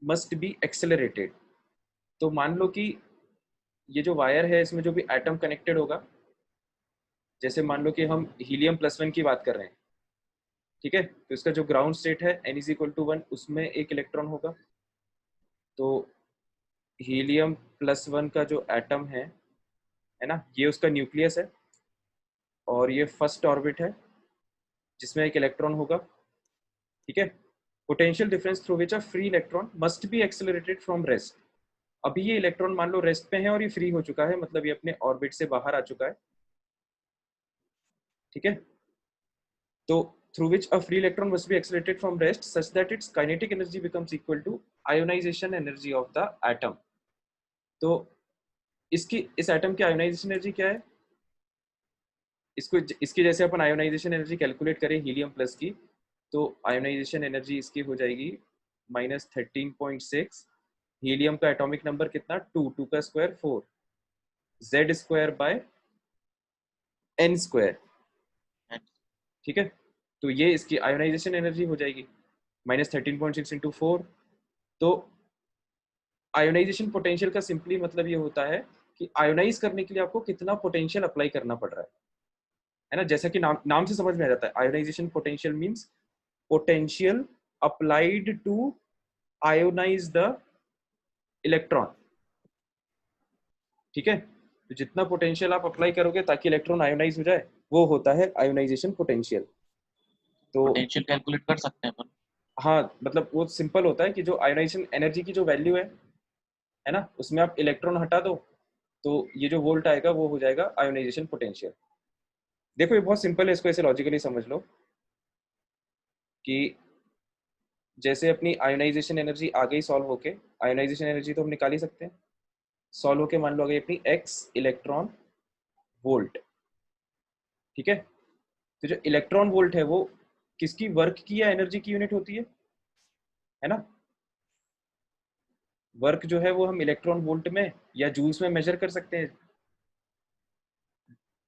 must be accelerated. तो मान लो कि ये जो वायर है इसमें जो भी एटम कनेक्टेड होगा, जैसे मान लो कि हम हीलियम+1 की बात कर रहे हैं, ठीक है। तो इसका जो ग्राउंड स्टेट है n=1, उसमें एक इलेक्ट्रॉन होगा। तो हीलियम+1 का जो एटम है ना, ये उसका न्यूक्लियस है, और ये फर्स्ट ऑर्बिट है जिसमें एक इलेक्ट्रॉन होगा, ठीक है। Potential difference through which a free electron must be accelerated from rest, अभी ये इलेक्ट्रॉन मान लो रेस्ट पे है और ये फ्री हो चुका है, मतलब ये अपने ऑर्बिट से बाहर आ चुका है, ठीक है। तो through which a free electron must be accelerated from rest such that its kinetic energy becomes equal to ionization energy of the atom। तो इस एटम की आयोनाइजेशन एनर्जी क्या है? इसकी जैसे अपन आयोनाइजेशन एनर्जी कैलकुलेट करें हीलियम प्लस की, तो आयोनाइजेशन एनर्जी इसकी हो जाएगी -13.6। हीलियम का एटॉमिक नंबर कितना? 2 का square 4, Z square by N square, ठीक है। तो ये इसकी आयोनाइजेशन एनर्जी हो जाएगी -13.6 इंटू 4। तो आयोनाइजेशन पोटेंशियल का सिंपली मतलब ये होता है कि आयोनाइज करने के लिए आपको कितना पोटेंशियल अप्लाई करना पड़ रहा है ना। जैसा कि नाम से समझ में आ जाता है, ionization potential means potential applied to ionize the electron, ठीक है। तो जितना पोटेंशियल आप अप्लाई करोगे ताकि इलेक्ट्रॉन आयोनाइज हो जाए, वो होता है आयोनाइजेशन पोटेंशियल। तो पोटेंशियल कैलकुलेट कर सकते हैं अपन। हाँ, मतलब वो सिंपल होता है कि जो आयोनाइजेशन एनर्जी की जो वैल्यू है ना, उसमें आप इलेक्ट्रॉन हटा दो तो ये जो वोल्ट आएगा वो हो जाएगा आयोनाइजेशन पोटेंशियल। देखो ये बहुत सिंपल है, इसको ऐसे लॉजिकली समझ लो कि जैसे अपनी आयोनाइजेशन एनर्जी आ गई सॉल्व होके, आयोनाइजेशन एनर्जी तो हम निकाल ही सकते हैं, सॉल्व होके मान लो आ गई अपनी x इलेक्ट्रॉन वोल्ट, ठीक है। तो जो इलेक्ट्रॉन वोल्ट है वो किसकी वर्क की या एनर्जी की यूनिट होती है ना। वर्क जो है वो हम इलेक्ट्रॉन वोल्ट में या जूल्स में मेजर कर सकते हैं,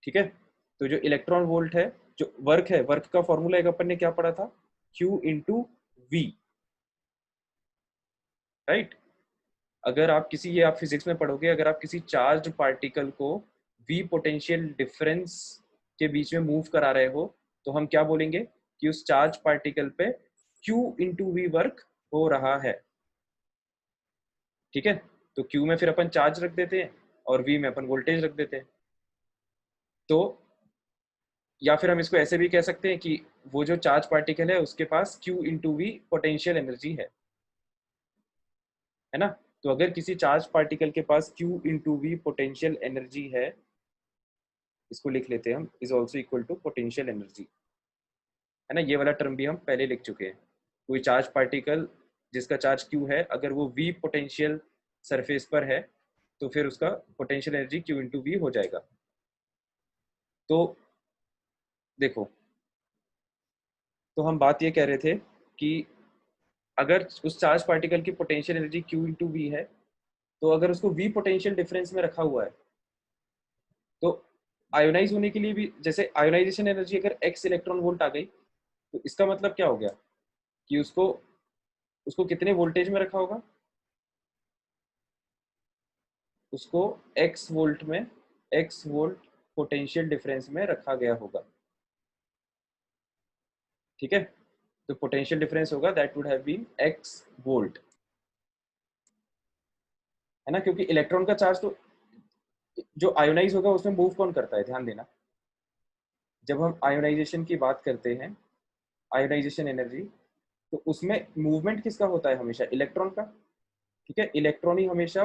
ठीक है। तो जो इलेक्ट्रॉन वोल्ट है, जो वर्क है, वर्क का फॉर्मूला एक अपन ने क्या पढ़ा था? Q into V, right. अगर आप किसी, ये आप फिजिक्स में पढ़ोगे, अगर आप किसी चार्ज पार्टिकल को v पोटेंशियल डिफरेंस के बीच में मूव करा रहे हो तो हम क्या बोलेंगे कि उस चार्ज पार्टिकल पे Q इंटू वी वर्क हो रहा है, ठीक है। तो Q में फिर अपन चार्ज रख देते हैं और V में अपन वोल्टेज रख देते हैं। तो या फिर हम इसको ऐसे भी कह सकते हैं कि वो जो चार्ज पार्टिकल है उसके पास Q into V potential energy है ना। तो अगर किसी चार्ज पार्टिकल के पास Q into V potential energy है, इसको लिख लेते हैं हम, is also equal to potential energy, है ना। ये वाला टर्म भी हम पहले लिख चुके हैं। कोई चार्ज पार्टिकल जिसका चार्ज Q है, अगर वो V पोटेंशियल सरफेस पर है तो फिर उसका potential energy Q into V हो जाएगा। तो देखो, तो हम बात ये कह रहे थे कि अगर उस चार्ज पार्टिकल की potential energy Q into V है, तो अगर उसको V पोटेंशियल डिफरेंस में रखा हुआ है तो आयोनाइज होने के लिए भी, जैसे आयोनाइजेशन एनर्जी अगर x इलेक्ट्रॉन वोल्ट आ गई, तो इसका मतलब क्या हो गया कि उसको उसको कितने वोल्टेज में रखा होगा? उसको x वोल्ट में, x वोल्ट पोटेंशियल डिफरेंस में रखा गया होगा, ठीक है। तो पोटेंशियल डिफरेंस होगा that would have been x volt, है ना। क्योंकि इलेक्ट्रॉन का चार्ज तो जो आयोनाइज होगा उसमें मूव कौन करता है, ध्यान देना। जब हम आयोनाइजेशन की बात करते हैं, आयोनाइजेशन एनर्जी, तो उसमें मूवमेंट किसका होता है? हमेशा इलेक्ट्रॉन का, ठीक है। इलेक्ट्रॉन ही हमेशा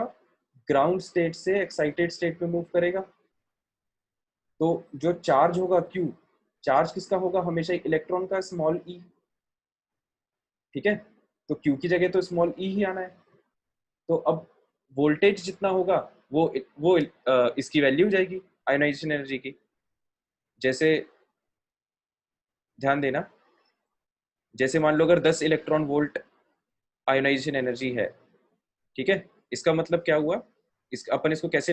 ग्राउंड स्टेट से एक्साइटेड स्टेट में मूव करेगा। तो जो चार्ज होगा Q, चार्ज किसका होगा? हमेशा इलेक्ट्रॉन का, स्मॉल e, ठीक है। तो Q की जगह तो स्मॉल e ही आना है। तो अब वोल्टेज जितना होगा वो इसकी वैल्यू हो जाएगी आयोनाइजेशन एनर्जी की। जैसे ध्यान देना, जैसे मान लो अगर 10 इलेक्ट्रॉन वोल्ट आयोनाइजेशन एनर्जी है, ठीक है। इसका मतलब क्या हुआ? अपन इसको कैसे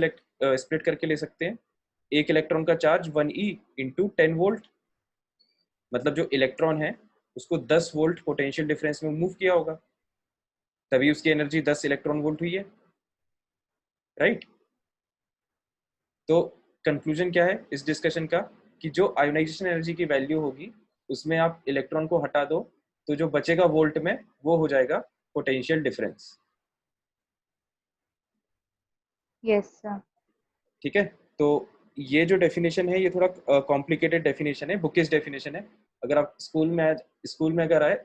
स्प्लिट करके ले सकते हैं? एक इलेक्ट्रॉन का चार्ज 1e इंटू 10 वोल्ट, मतलब जो इलेक्ट्रॉन है उसको 10 वोल्ट पोटेंशियल डिफरेंस में मूव किया होगा, तभी उसकी एनर्जी 10 इलेक्ट्रॉन वोल्ट हुई है, राइट। तो कंक्लूजन क्या है इस डिस्कशन का? कि जो आयोनाइजेशन एनर्जी की वैल्यू होगी उसमें आप इलेक्ट्रॉन को हटा दो तो जो बचेगा वोल्ट में वो हो जाएगा पोटेंशियल डिफरेंस, यस सर। ठीक है। तो ये जो डेफिनेशन है ये थोड़ा कॉम्प्लिकेटेड डेफिनेशन है, बुकिश डेफिनेशन है। अगर आप स्कूल में अगर आए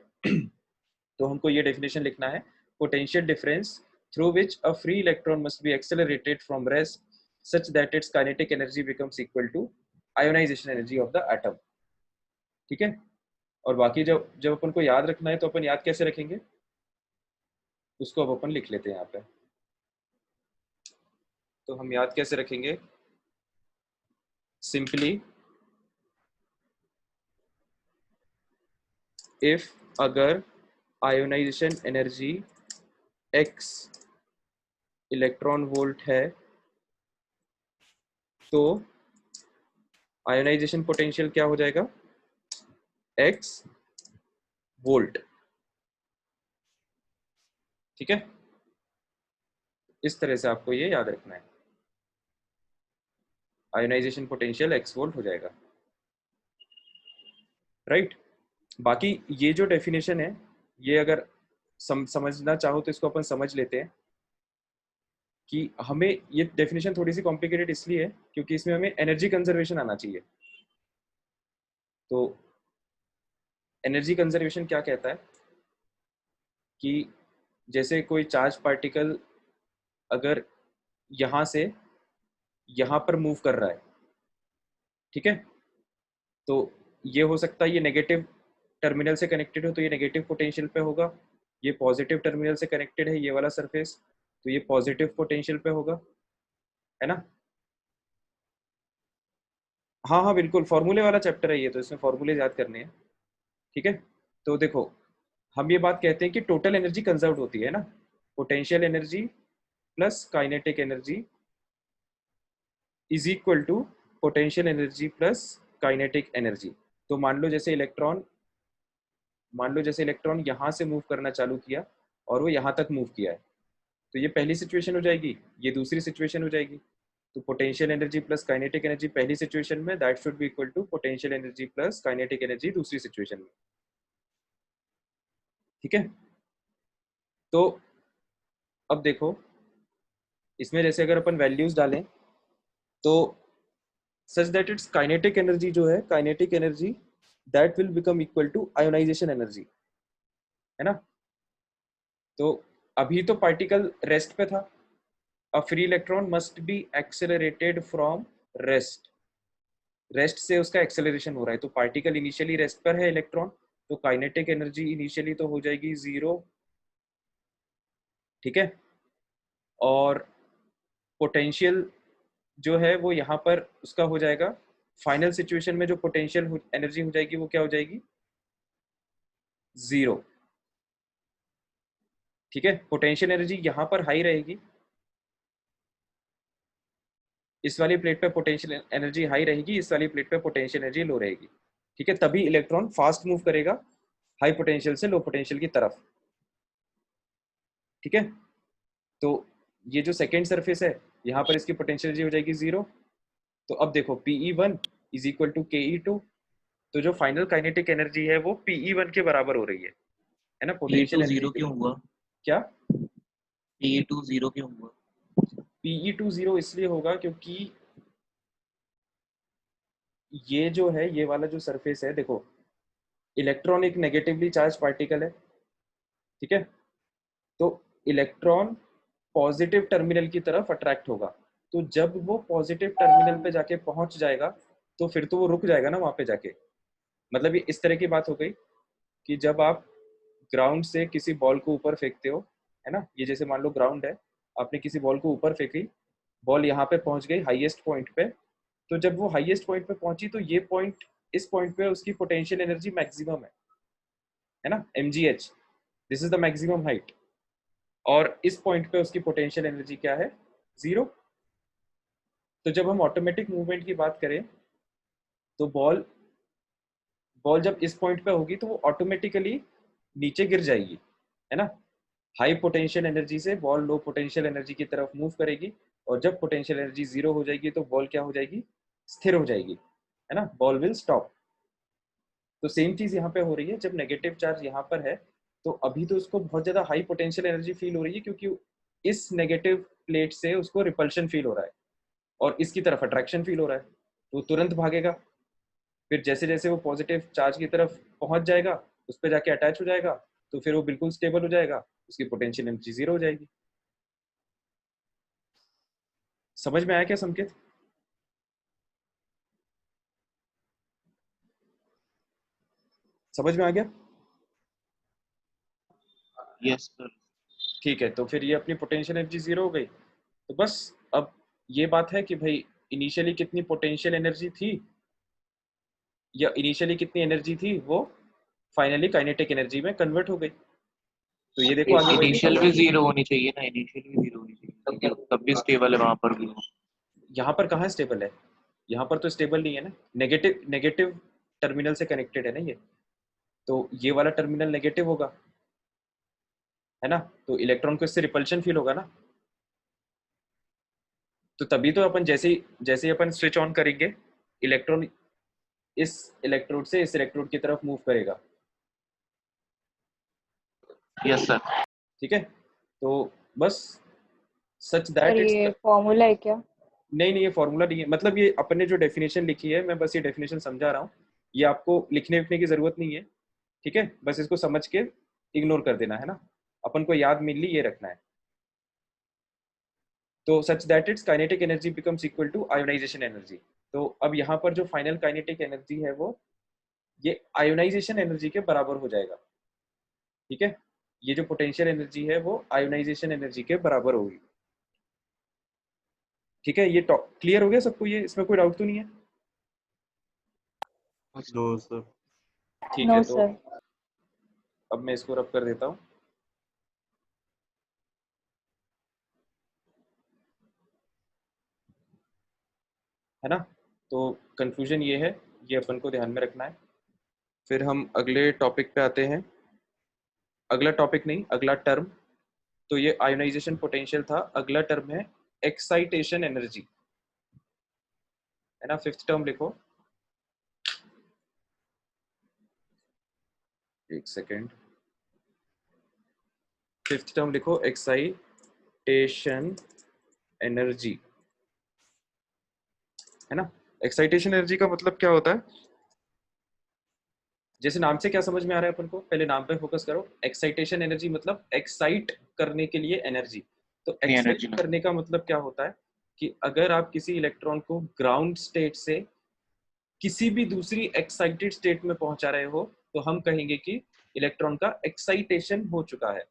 तो हमको ये डेफिनेशन लिखना है, potential difference through which a free electron must be accelerated from rest such that its kinetic energy becomes equal to ionization energy of the atom. ठीक है, और बाकी जब जब अपन को याद रखना है तो अपन याद कैसे रखेंगे उसको अब अपन लिख लेते हैं यहाँ पे। तो हम याद कैसे रखेंगे, सिंपली इफ अगर ionization energy x electron volt है तो आयोनाइजेशन पोटेंशियल क्या हो जाएगा, x वोल्ट। ठीक है, इस तरह से आपको ये याद रखना है, आयोनाइजेशन पोटेंशियल x वोल्ट हो जाएगा, राइट। बाकी ये जो डेफिनेशन है ये अगर समझना चाहो तो इसको अपन समझ लेते हैं कि हमें ये डेफिनेशन थोड़ी सी कॉम्प्लिकेटेड इसलिए है क्योंकि इसमें हमें एनर्जी कंजर्वेशन आना चाहिए। तो एनर्जी कंजर्वेशन क्या कहता है कि जैसे कोई चार्ज पार्टिकल अगर यहाँ से यहाँ पर मूव कर रहा है, ठीक है, तो ये हो सकता है ये नेगेटिव टर्मिनल से कनेक्टेड हो तो ये नेगेटिव पोटेंशियल पे होगा, ये पॉजिटिव टर्मिनल से कनेक्टेड है ये वाला सरफेस तो ये पॉजिटिव पोटेंशियल पे होगा, है ना। हाँ हाँ बिल्कुल, फॉर्मूले वाला चैप्टर है ये, तो इसमें फॉर्मूले याद करने हैं। ठीक है, तो देखो हम ये बात कहते हैं कि टोटल एनर्जी कंजर्व होती है ना, potential energy plus kinetic energy is equal to potential energy plus kinetic energy. तो मान लो जैसे इलेक्ट्रॉन यहाँ से मूव करना चालू किया और वो यहाँ तक मूव किया है तो ये पहली सिचुएशन हो जाएगी, ये दूसरी सिचुएशन हो जाएगी। तो potential energy plus kinetic energy पहली सिचुएशन में, that should be equal to potential energy plus kinetic energy दूसरी सिचुएशन में। ठीक है, तो अब देखो इसमें जैसे अगर अपन वैल्यूज डालें तो such that its kinetic energy जो है, kinetic energy that will become equal to ionization energy, है ना। तो अभी तो पार्टिकल रेस्ट पे था, a free electron must be accelerated from rest, rest से उसका एक्सेलरेशन हो रहा है। तो पार्टिकल इनिशियली रेस्ट पर है इलेक्ट्रॉन, तो काइनेटिक एनर्जी इनिशियली तो हो जाएगी 0, ठीक है, और पोटेंशियल जो है वो यहाँ पर उसका हो जाएगा, फाइनल सिचुएशन में जो पोटेंशियल एनर्जी हो जाएगी वो क्या हो जाएगी, 0। ठीक है, पोटेंशियल एनर्जी यहाँ पर हाई रहेगी, इस वाली प्लेट पे पोटेंशियल एनर्जी हाई रहेगी, इस वाली प्लेट पे पोटेंशियल एनर्जी लो रहेगी। ठीक है, तभी इलेक्ट्रॉन फास्ट मूव करेगा हाई पोटेंशियल से लो पोटेंशियल की तरफ। ठीक है, तो ये जो सेकेंड सरफेस है यहाँ पर इसकी पोटेंशियल एनर्जी हो जाएगी 0। तो अब देखो Pe1 is equal to Ke2, तो जो फाइनल काइनेटिक एनर्जी है वो Pe1 के बराबर हो रही है ना, पोटेंशियल Pe2 एनर्जी। 0 क्यों हुआ? क्या Pe2 0 क्यों हुआ? Pe2 0 इसलिए होगा क्योंकि ये जो है ये वाला जो सरफेस है, देखो इलेक्ट्रॉन एक नेगेटिवली चार्ज पार्टिकल है, ठीक है, तो इलेक्ट्रॉन पॉजिटिव टर्मिनल की तरफ अट्रैक्ट होगा। तो जब वो पॉजिटिव टर्मिनल पे जाके पहुंच जाएगा तो फिर तो वो रुक जाएगा ना वहां पे जाके। मतलब ये इस तरह की बात हो गई कि जब आप ग्राउंड से किसी बॉल को ऊपर फेंकते हो, है ना, ये जैसे मान लो ग्राउंड है, आपने किसी बॉल को ऊपर फेंकी, बॉल यहाँ पे पहुंच गई हाईएस्ट पॉइंट पे, तो जब वो हाईएस्ट पॉइंट पे पहुंची तो ये पॉइंट, इस पॉइंट पे उसकी पोटेंशियल एनर्जी मैक्सिमम है ना, mgh, this is the maximum height, और इस पॉइंट पे उसकी पोटेंशियल एनर्जी क्या है, 0। तो जब हम ऑटोमेटिक मूवमेंट की बात करें तो बॉल जब इस पॉइंट पे होगी तो वो ऑटोमेटिकली नीचे गिर जाएगी, है ना। हाई पोटेंशियल एनर्जी से बॉल लो पोटेंशियल एनर्जी की तरफ मूव करेगी, और जब पोटेंशियल एनर्जी 0 हो जाएगी तो बॉल क्या हो जाएगी, स्थिर हो जाएगी, है ना, बॉल विल स्टॉप। तो सेम चीज यहाँ पे हो रही है, जब नेगेटिव चार्ज यहाँ पर है तो अभी तो उसको बहुत ज्यादा हाई पोटेंशियल एनर्जी फील हो रही है क्योंकि इस नेगेटिव प्लेट से उसको रिपल्शन फील हो रहा है और इसकी तरफ अट्रैक्शन फील हो रहा है, तो तुरंत भागेगा। फिर जैसे जैसे वो पॉजिटिव चार्ज की तरफ पहुंच जाएगा, उस पर जाके अटैच हो जाएगा, तो फिर वो बिल्कुल स्टेबल हो जाएगा, उसकी पोटेंशियल एनर्जी 0 हो जाएगी। समझ में आया क्या संकेत? समझ में आ गया? Yes sir. ठीक है, तो फिर ये अपनी पोटेंशियल एनर्जी जीरो हो गई। तो बस अब ये बात है कि भाई इनिशियली कितनी पोटेंशियल एनर्जी थी या इनिशियली कितनी एनर्जी थी वो फाइनली काइनेटिक एनर्जी में कन्वर्ट हो गई। तो ये देखो आगे वही लिखा इनिशियल हुआ भी है। जीरो होनी चाहिए ना, इनिशियल भी जीरो होनी चाहिए तब भी स्टेबल है वहां पर भी। यहाँ पर कहाँ स्टेबल है? यहाँ पर तो स्टेबल नहीं है ना, नेगेटिव नेगेटिव टर्मिनल से कनेक्टेड है ना ये, तो ये वाला टर्मिनल नेगेटिव होगा, है ना, तो इलेक्ट्रॉन को इससे रिपल्शन फील होगा ना। तो तभी तो अपन जैसे ही अपन स्विच ऑन करेंगे, इलेक्ट्रॉन इस इलेक्ट्रोड से इस इलेक्ट्रोड की तरफ मूव करेगा। Yes sir. ठीक है, तो बस सच सर दैट इट्स, ये फॉर्मूला है क्या? नहीं नहीं ये फॉर्मूला नहीं है, मतलब ये अपने जो डेफिनेशन लिखी है मैं बस ये डेफिनेशन समझा रहा हूँ, ये आपको लिखने विखने की जरूरत नहीं है। ठीक है, बस इसको समझ के इग्नोर कर देना है ना, अपन को याद मेनली ये रखना है। तो such that its kinetic energy becomes equal to ionization energy. तो अब यहाँ पर जो फाइनल काइनेटिक एनर्जी है वो ये आयोनाइजेशन एनर्जी के बराबर हो जाएगा। ठीक है, ये जो पोटेंशियल एनर्जी है वो आयोनाइजेशन एनर्जी के बराबर होगी। ठीक है, ये क्लियर हो गया सबको, ये इसमें कोई डाउट तो नहीं है? No sir. ठीक नो है, तो सर। अब मैं इसको रब कर देता हूँ। है ना, तो कंक्लूजन ये है, ये अपन को ध्यान में रखना है। फिर हम अगले टॉपिक पे आते हैं। अगला टॉपिक नहीं, अगला टर्म, तो ये आयोनाइजेशन पोटेंशियल था, अगला टर्म है एक्साइटेशन एनर्जी, है ना। फिफ्थ टर्म लिखो, एक सेकेंड, फिफ्थ टर्म लिखो, एक्साइटेशन एनर्जी, है ना। एक्साइटेशन एनर्जी का मतलब क्या होता है? जैसे नाम से क्या समझ में आ रहा है अपन को, पहले नाम पे फोकस करो। एक्साइटेशन एनर्जी मतलब एक्साइट करने के लिए एनर्जी। तो एक्साइट एनर्जी ना। करने का मतलब क्या होता है कि अगर आप किसी इलेक्ट्रॉन को ग्राउंड स्टेट से किसी भी दूसरी एक्साइटेड स्टेट में पहुंचा रहे हो तो हम कहेंगे कि इलेक्ट्रॉन का एक्साइटेशन हो चुका है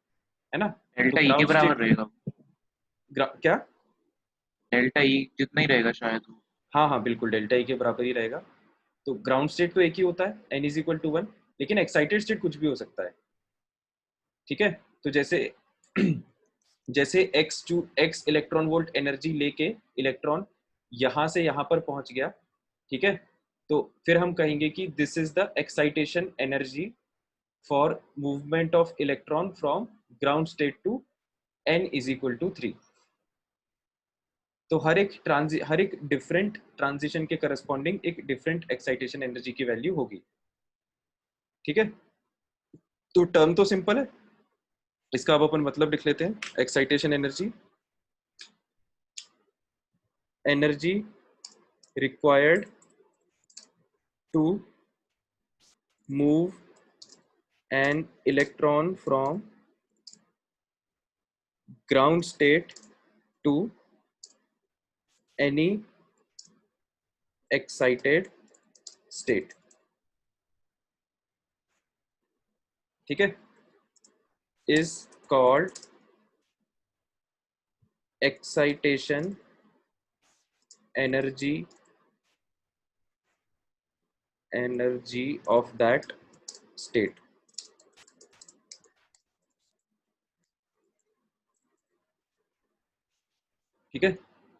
ना। तो डेल्टा ई के ग्राउंड बराबर स्टेट, रहेगा। क्या? डेल्टा ई जितना ही रहेगा शायद वो। हाँ हाँ बिल्कुल, डेल्टा ई के बराबर ही रहेगा। तो ग्राउंड स्टेट तो एक ही होता है, n इज इक्वल टू 1, लेकिन एक्साइटेड स्टेट कुछ भी हो सकता है। ठीक है, तो जैसे जैसे x इलेक्ट्रॉन वोल्ट एनर्जी लेके इलेक्ट्रॉन यहां से यहां पर पहुंच गया। ठीक है, तो फिर हम कहेंगे कि this is the excitation energy for movement of electron from ground state to n is equal to 3। तो हर एक डिफरेंट ट्रांजिशन के करस्पॉन्डिंग एक डिफरेंट एक्साइटेशन एनर्जी की वैल्यू होगी। ठीक है, तो टर्म तो सिंपल है, इसका अब अपन मतलब लिख लेते हैं। Excitation energy, energy required to move an electron from ground state to any excited state. ठीक है, is called excitation energy of that state. ठीक है,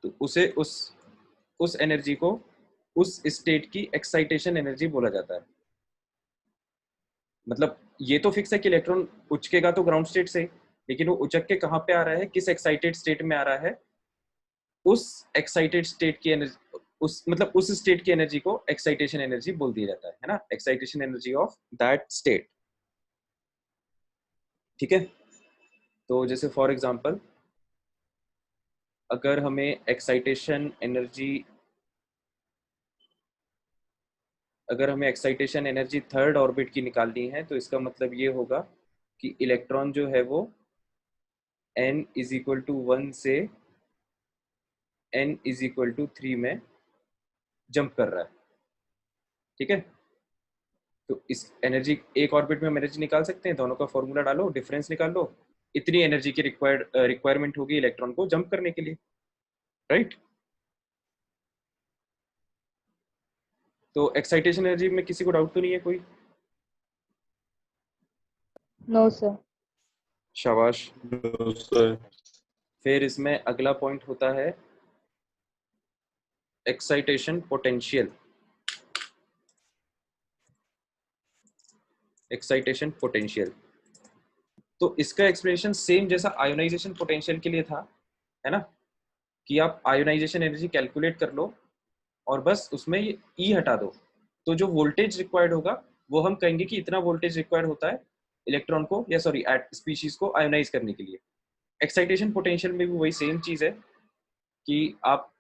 तो उसे उस एनर्जी को उस स्टेट की एक्साइटेशन एनर्जी बोला जाता है। मतलब ये तो फिक्स है कि इलेक्ट्रॉन उचकेगा तो ग्राउंड स्टेट से, लेकिन वो उचक के कहाँ पे आ रहा है, किस एक्साइटेड स्टेट में आ रहा है, उस एक्साइटेड स्टेट की एनर्जी, उस मतलब उस स्टेट की एनर्जी को एक्साइटेशन एनर्जी बोल दिया जाता है ना, excitation energy of that state. ठीक है, तो जैसे फॉर एग्जांपल अगर हमें एक्साइटेशन एनर्जी थर्ड ऑर्बिट की निकालनी है, तो इसका मतलब ये होगा कि इलेक्ट्रॉन जो है वो n इज इक्वल टू 1 से n इज इक्वल टू 3 में जंप कर रहा है। ठीक है, तो इस एनर्जी, एक ऑर्बिट में हम एनर्जी निकाल सकते हैं, दोनों का फॉर्मूला डालो, डिफरेंस निकाल लो, इतनी एनर्जी की रिक्वायरमेंट होगी इलेक्ट्रॉन को जंप करने के लिए, राइट। तो एक्साइटेशन एनर्जी में किसी को डाउट तो नहीं है कोई? No sir. शाबाश। No, sir. फिर इसमें अगला पॉइंट होता है एक्साइटेशन पोटेंशियल। एक्साइटेशन पोटेंशियल, तो इसका एक्सप्लेनेशन सेम जैसा आयोनाइजेशन पोटेंशियल के लिए था, है ना, कि आप आयोनाइजेशन एनर्जी कैलकुलेट कर लो और बस उसमें ये ई हटा दो, तो जो वोल्टेज रिक्वायर्ड होगा वो हम कहेंगे कि इतना वोल्टेज रिक्वायर्ड होता है इलेक्ट्रॉन को, या सॉरी एट स्पीशीज को आयोनाइज करने के लिए। एक्साइटेशन पोटेंशियल में भी वही सेम चीज है कि आप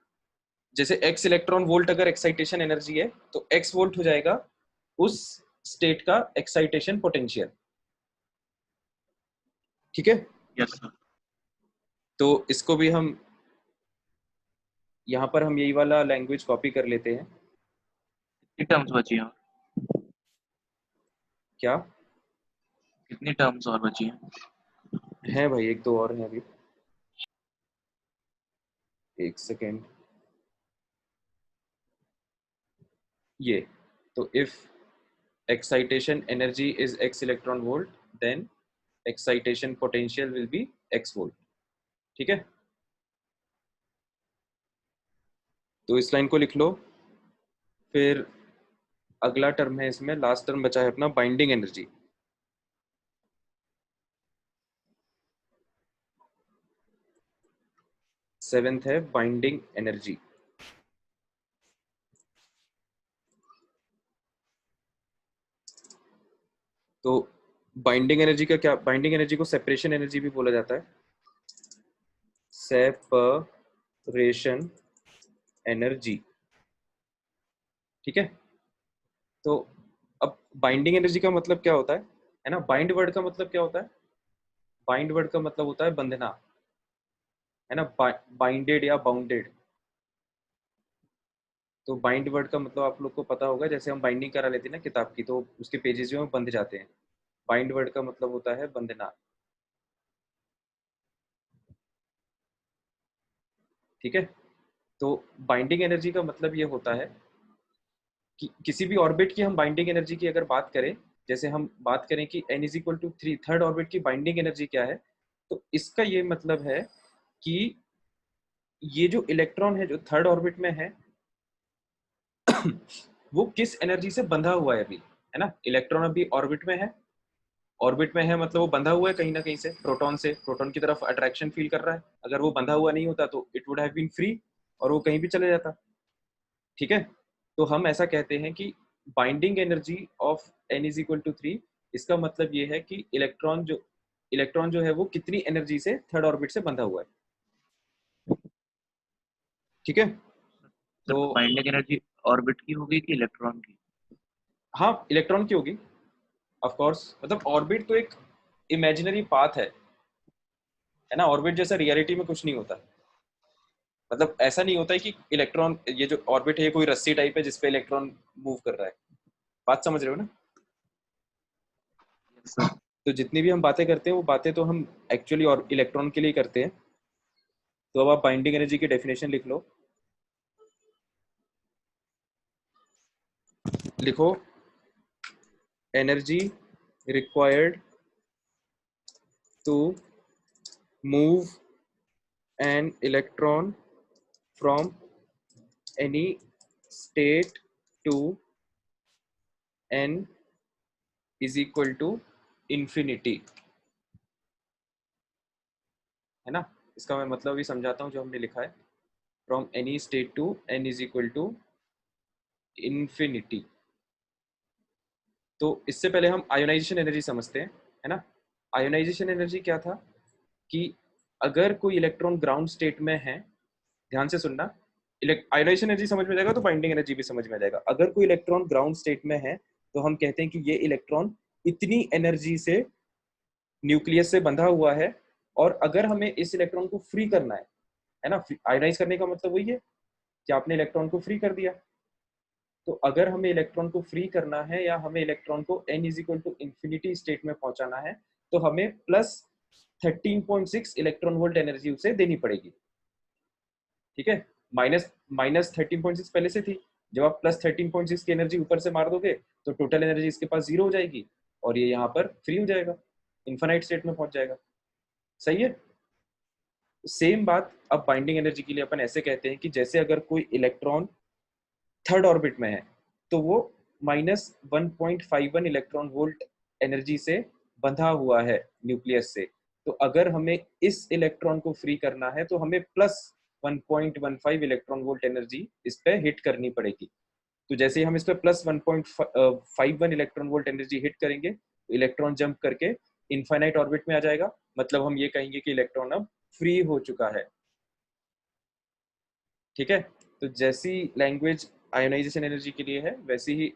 जैसे x इलेक्ट्रॉन वोल्ट अगर एक्साइटेशन एनर्जी है तो x वोल्ट हो जाएगा उस स्टेट का एक्साइटेशन पोटेंशियल। ठीक है, यस सर। तो इसको भी हम यहाँ पर हम यही वाला लैंग्वेज कॉपी कर लेते हैं। कितनी टर्म्स बची हैं? क्या कितनी टर्म्स और बची हैं? है भाई, एक दो और हैं अभी, एक सेकेंड। ये तो if excitation energy is x electron volt, then excitation potential will be x volt। ठीक है, तो इस लाइन को लिख लो। फिर अगला टर्म है इसमें, लास्ट टर्म बचा है अपना बाइंडिंग एनर्जी। सेवेंथ है बाइंडिंग एनर्जी। तो बाइंडिंग एनर्जी का क्या, बाइंडिंग एनर्जी को सेपरेशन एनर्जी भी बोला जाता है, सेपरेशन एनर्जी। ठीक है, तो अब बाइंडिंग एनर्जी का मतलब क्या होता है ना, बाइंड वर्ड का मतलब क्या होता है, बाइंड वर्ड का मतलब होता है बंधना, है ना, बाइंडेड या बाउंडेड। तो बाइंड वर्ड का मतलब आप लोग को पता होगा, जैसे हम बाइंडिंग करा लेते हैं ना किताब की, तो उसके पेजेस जो हैं बंध जाते हैं। बाइंड वर्ड का मतलब होता है बंधना। ठीक है, तो बाइंडिंग एनर्जी का मतलब ये होता है कि किसी भी ऑर्बिट की हम बाइंडिंग एनर्जी की अगर बात करें, जैसे हम बात करें कि n is equal to 3, third orbit की बाइंडिंग एनर्जी क्या है, तो इसका ये मतलब है कि ये जो इलेक्ट्रॉन है जो थर्ड ऑर्बिट में है वो किस एनर्जी से बंधा हुआ है अभी, है ना। इलेक्ट्रॉन अभी ऑर्बिट में है, ऑर्बिट में है मतलब वो बंधा हुआ है कहीं ना कहीं से, प्रोटॉन से, प्रोटॉन की तरफ अट्रैक्शन फील कर रहा है। अगर वो बंधा हुआ नहीं होता तो it would have been free और वो कहीं भी चले जाता। ठीक है, तो हम ऐसा कहते हैं कि binding energy of n is equal to 3, इसका मतलब ये है कि इलेक्ट्रॉन जो है वो कितनी एनर्जी से थर्ड ऑर्बिट से बंधा हुआ है। ठीक है, तो तो बाइंडिंग एनर्जी ऑर्बिट की होगी कि इलेक्ट्रॉन की? हाँ इलेक्ट्रॉन की होगी ऑफ कोर्स, मतलब ऑर्बिट तो एक इमेजिनरी पाथ है ना, ऑर्बिट जैसा रियलिटी में कुछ नहीं होता। मतलब ऐसा नहीं होता है कि इलेक्ट्रॉन, ये जो ऑर्बिट है ये कोई रस्सी टाइप है जिसपे इलेक्ट्रॉन मूव कर रहा है। बात समझ रहे हो ना? Yes sir. तो जितनी भी हम बातें करते हैं वो बातें तो हम एक्चुअली और इलेक्ट्रॉन के लिए करते हैं। तो अब आप बाइंडिंग एनर्जी की डेफिनेशन लिख लो। लिखो, energy required to move an electron from any state to n is equal to infinity, है ना। इसका मैं मतलब भी समझाता हूँ जो हमने लिखा है, from any state to n is equal to infinity. तो इससे पहले हम आयोनाइजेशन एनर्जी समझते हैं, है ना। आयोनाइजेशन एनर्जी क्या था कि अगर कोई इलेक्ट्रॉन ग्राउंड स्टेट में है, ध्यान से सुनना, आयोनाइजेशन एनर्जी समझ में जाएगा तो बाइंडिंग एनर्जी भी समझ में जाएगा। अगर कोई इलेक्ट्रॉन ग्राउंड स्टेट में है तो हम कहते हैं कि ये इलेक्ट्रॉन इतनी एनर्जी से न्यूक्लियस से बंधा हुआ है, और अगर हमें इस इलेक्ट्रॉन को फ्री करना है है ना। आयोनाइज करने का मतलब वही है कि आपने इलेक्ट्रॉन को फ्री कर दिया। तो अगर हमें इलेक्ट्रॉन को फ्री करना है या हमें इलेक्ट्रॉन को n is equal to infinity state में पहुंचाना है, तो हमें प्लस 13.6 इलेक्ट्रॉन वोल्ट एनर्जी उसे देनी पड़ेगी। ठीक है, माइनस माइनस 13.6 पहले से थी, जब आप प्लस 13.6 की एनर्जी ऊपर से मार दोगे तो टोटल एनर्जी इसके पास 0 हो जाएगी और ये यहाँ पर फ्री हो जाएगा, इन्फिनाइट स्टेट में पहुंच जाएगा। सही है। सेम बात अब बाइंडिंग एनर्जी के लिए अपन ऐसे कहते हैं कि जैसे अगर कोई इलेक्ट्रॉन थर्ड ऑर्बिट में है तो वो -1.51 इलेक्ट्रॉन वोल्ट एनर्जी से बंधा हुआ है न्यूक्लियस से। तो अगर हमें इस इलेक्ट्रॉन को फ्री करना है तो हमें प्लस 1.15 इलेक्ट्रॉन वोल्ट एनर्जी इस पे हिट करनी पड़ेगी। तो जैसे ही हम इस पे plus 1.51 electron volt energy hit करेंगे तो इलेक्ट्रॉन जंप करके इनफाइनाइट ऑर्बिट में आ जाएगा। मतलब हम ये कहेंगे कि इलेक्ट्रॉन अब फ्री हो चुका है। ठीक है, तो जैसी लैंग्वेज आयोनाइजेशन एनर्जी के लिए है वैसी ही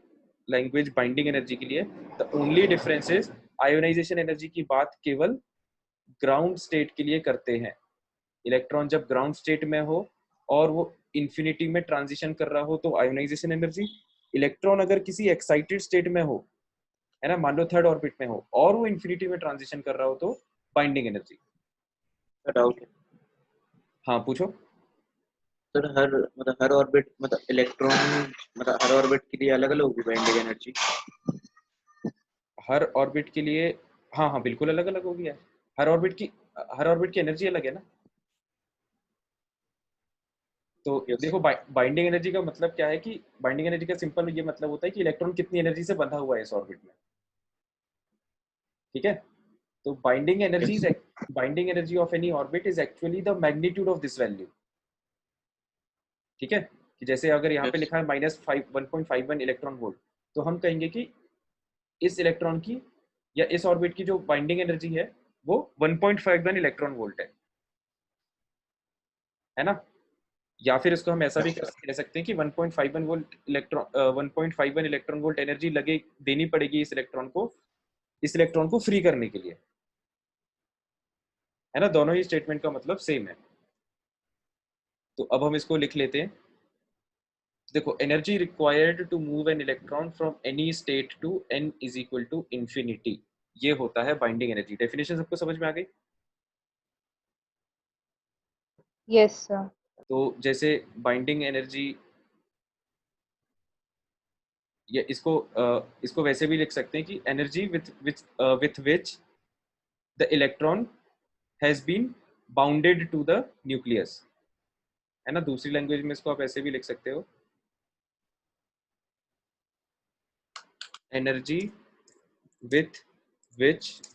लैंग्वेज बाइंडिंग एनर्जी के लिए। The only difference is ionization energy की बात केवल ग्राउंड स्टेट के लिए करते हैं। इलेक्ट्रॉन जब ग्राउंड स्टेट में हो और वो इंफिनिटी में ट्रांजिशन कर रहा हो तो आयोनाइजेशन एनर्जी। इलेक्ट्रॉन अगर किसी एक्साइटेड स्टेट में हो, है ना, मान लो थर्ड ऑर्बिट में हो और वो इंफिनिटी में ट्रांजिशन कर रहा हो तो बाइंडिंग एनर्जी। डाउट है हाँ पूछो। सर, हर ऑर्बिट इलेक्ट्रॉन हर ऑर्बिट के लिए अलग अलग होगी बाइंडिंग एनर्जी। हर ऑर्बिट के लिए हाँ हाँ बिल्कुल अलग अलग होगी यार। हर ऑर्बिट की एनर्जी अलग है ना। तो यस। देखो बाइंडिंग एनर्जी का मतलब क्या है कि बाइंडिंग एनर्जी का सिंपल ये मतलब होता है कि इलेक्ट्रॉन कितनी एनर्जी से बंधा हुआ है इस ऑर्बिट में। ठीक है, तो binding energy of any orbit is actually the magnitude of this value. ठीक है, कि जैसे अगर यहाँ पे यस। लिखा है -1.51 इलेक्ट्रॉन वोल्ट, तो हम कहेंगे कि इस इलेक्ट्रॉन की या इस ऑर्बिट की जो बाइंडिंग एनर्जी है वो 1.51 इलेक्ट्रॉन वोल्ट है ना। या फिर इसको हम ऐसा भी कह सकते हैं कि 1.51 volt electron 1.51 electron volt energy लगे देनी पड़ेगी इस इलेक्ट्रॉन को फ्री करने के लिए, है ना। दोनों ही स्टेटमेंट का मतलब सेम है। तो अब हम इसको लिख लेते हैं। देखो, energy required to move an electron from any state to n is equal to infinity, ये होता है बाइंडिंग एनर्जी। डेफिनेशन सबको समझ में आ गई। Yes sir. तो जैसे बाइंडिंग एनर्जी, या इसको वैसे भी लिख सकते हैं कि energy with which the electron has been bounded to the nucleus, है ना। दूसरी लैंग्वेज में इसको आप ऐसे भी लिख सकते हो, energy with which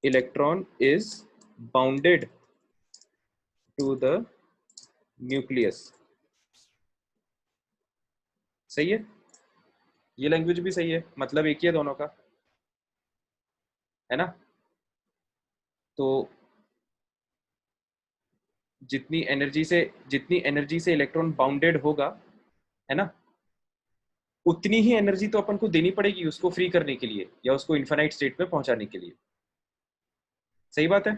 electron is bounded to the nucleus. सही है, ये लैंग्वेज भी सही है, मतलब एक ही है दोनों का, है ना। तो जितनी एनर्जी से इलेक्ट्रॉन बाउंडेड होगा, है ना, उतनी ही एनर्जी तो अपन को देनी पड़ेगी उसको फ्री करने के लिए या उसको इन्फिनाइट स्टेट में पहुंचाने के लिए। सही बात है।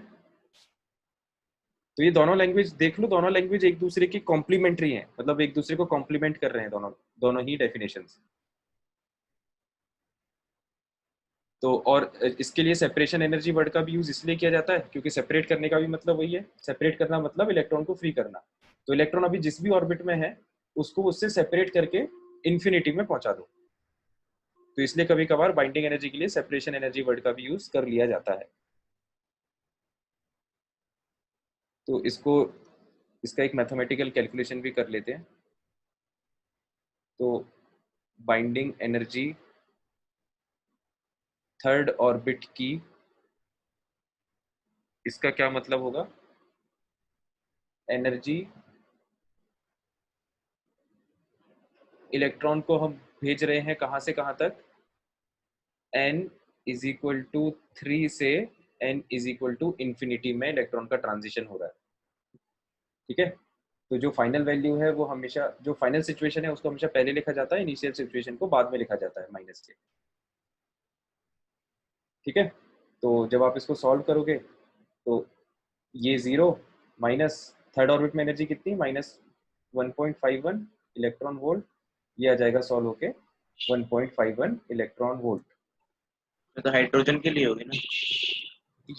तो ये दोनों लैंग्वेज देख लो, दोनों लैंग्वेज एक दूसरे की कॉम्प्लीमेंट्री हैं, मतलब एक दूसरे को कॉम्प्लीमेंट कर रहे हैं दोनों ही डेफिनेशंस। तो और इसके लिए सेपरेशन एनर्जी वर्ड का भी यूज इसलिए किया जाता है क्योंकि सेपरेट करने का भी मतलब वही है। सेपरेट करना मतलब इलेक्ट्रॉन को फ्री करना। तो इलेक्ट्रॉन अभी जिस भी ऑर्बिट में है उसको उससे सेपरेट करके इन्फिनिटी में पहुंचा दो। तो इसलिए कभी कभार बाइंडिंग एनर्जी के लिए सेपरेशन एनर्जी वर्ड का भी यूज कर लिया जाता है। तो इसका एक मैथमेटिकल कैलकुलेशन भी कर लेते हैं। तो बाइंडिंग एनर्जी थर्ड ऑर्बिट की, इसका क्या मतलब होगा, एनर्जी इलेक्ट्रॉन को हम भेज रहे हैं कहां से कहां तक, n इज इक्वल टू 3 से n is equal to infinity में इलेक्ट्रॉन का ट्रांजिशन हो रहा है। ठीक है, तो जो फाइनल वैल्यू है वो हमेशा, जो फाइनल सिचुएशन है उसको हमेशा पहले लिखा जाता है, इनिशियल सिचुएशन को बाद में लिखा जाता है माइनस के। ठीक है, तो जब आप इसको सॉल्व करोगे तो ये 0 माइनस थर्ड ऑर्बिट में एनर्जी कितनी, -1.51 इलेक्ट्रॉन वोल्ट। ये आ जाएगा सॉल्व होके 1.51 इलेक्ट्रॉन वोल्ट। तो हाइड्रोजन के लिए होगी ना?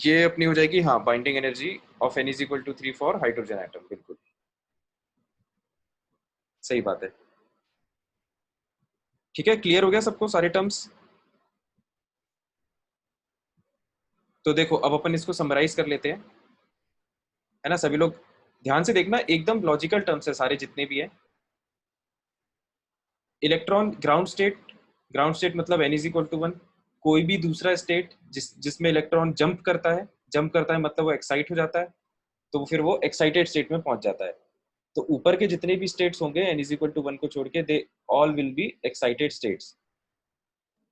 ये अपनी हो जाएगी, हाँ, binding energy of N = 3 for hydrogen atom. बिल्कुल सही बात है। ठीक है, क्लियर हो गया सबको सारे टर्म्स? तो देखो अब अपन इसको समराइज कर लेते हैं, है ना। सभी लोग ध्यान से देखना, एकदम लॉजिकल टर्म्स है सारे जितने भी है। इलेक्ट्रॉन ग्राउंड स्टेट मतलब N = 1। कोई भी दूसरा स्टेट जिसमें इलेक्ट्रॉन जंप करता है मतलब वो एक्साइट हो जाता है, तो फिर वो एक्साइटेड स्टेट में पहुंच जाता है। तो ऊपर के जितने भी स्टेट्स होंगे N = 1 को छोड़ के, they all will be excited states.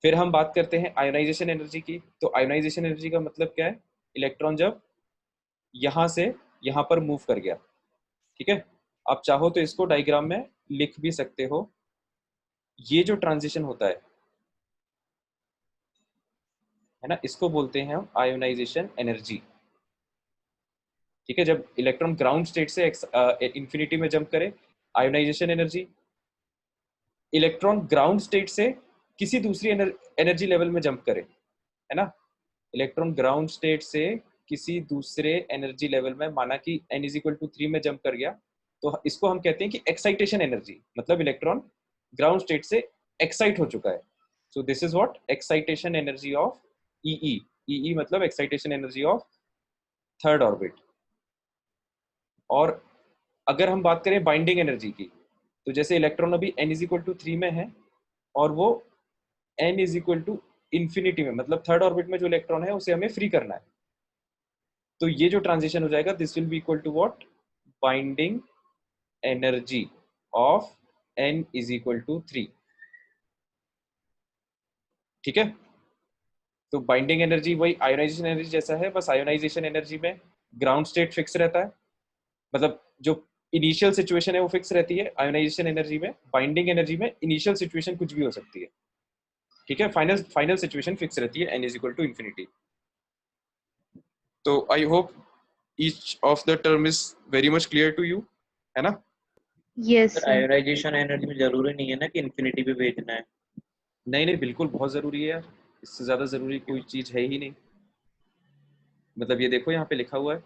फिर हम बात करते हैं आयोनाइजेशन एनर्जी की। तो आयोनाइजेशन एनर्जी का मतलब क्या है, इलेक्ट्रॉन जब यहां से यहां पर मूव कर गया, ठीक है। आप चाहो तो इसको डायग्राम में लिख भी सकते हो। ये जो ट्रांजिशन होता है ना, इसको बोलते हैं हम आयोनाइजेशन एनर्जी। ठीक है, जब इलेक्ट्रॉन ग्राउंड स्टेट से इंफिनिटी में जंप करे, ionization energy. Electron ground state से किसी दूसरी एनर्जी लेवल में जंप करे, है ना। इलेक्ट्रॉन ग्राउंड स्टेट से किसी दूसरे एनर्जी लेवल में, माना कि N = 3 में जंप कर गया, तो इसको हम कहते हैं कि एक्साइटेशन एनर्जी। मतलब इलेक्ट्रॉन ग्राउंड स्टेट से एक्साइट हो चुका है। So this is what excitation energy of EE मतलब excitation energy of third orbit. और अगर हम बात करें बाइंडिंग एनर्जी की, तो जैसे इलेक्ट्रॉन अभी N = 3 में है और वो N = इंफिनिटी में, मतलब थर्ड ऑर्बिट में जो इलेक्ट्रॉन है उसे हमें फ्री करना है, तो ये जो ट्रांजिशन हो जाएगा, this will be equal to what, binding energy of N = 3। ठीक है, तो बाइंडिंग एनर्जी वही आयोनाइजेशन एनर्जी जैसा है, बस आयोनाइजेशन एनर्जी में ग्राउंड स्टेट फिक्स रहता है, मतलब जो इनिशियल सिचुएशन है वो फिक्स रहती है आयोनाइजेशन एनर्जी में। बाइंडिंग एनर्जी में इनिशियल सिचुएशन कुछ भी हो सकती है, ठीक है। फाइनल सिचुएशन फिक्स रहती है N = इंफिनिटी। तो I hope each of the term is very much clear to you, है ना। Yes, sir sir. Ionisation energy में जरूरी नहीं है ना कि इन्फिनिटी पे भेजना है? नहीं नहीं, बिल्कुल बहुत जरूरी है यार, इससे ज्यादा जरूरी कोई चीज है ही नहीं। मतलब ये देखो यहाँ पे लिखा हुआ है,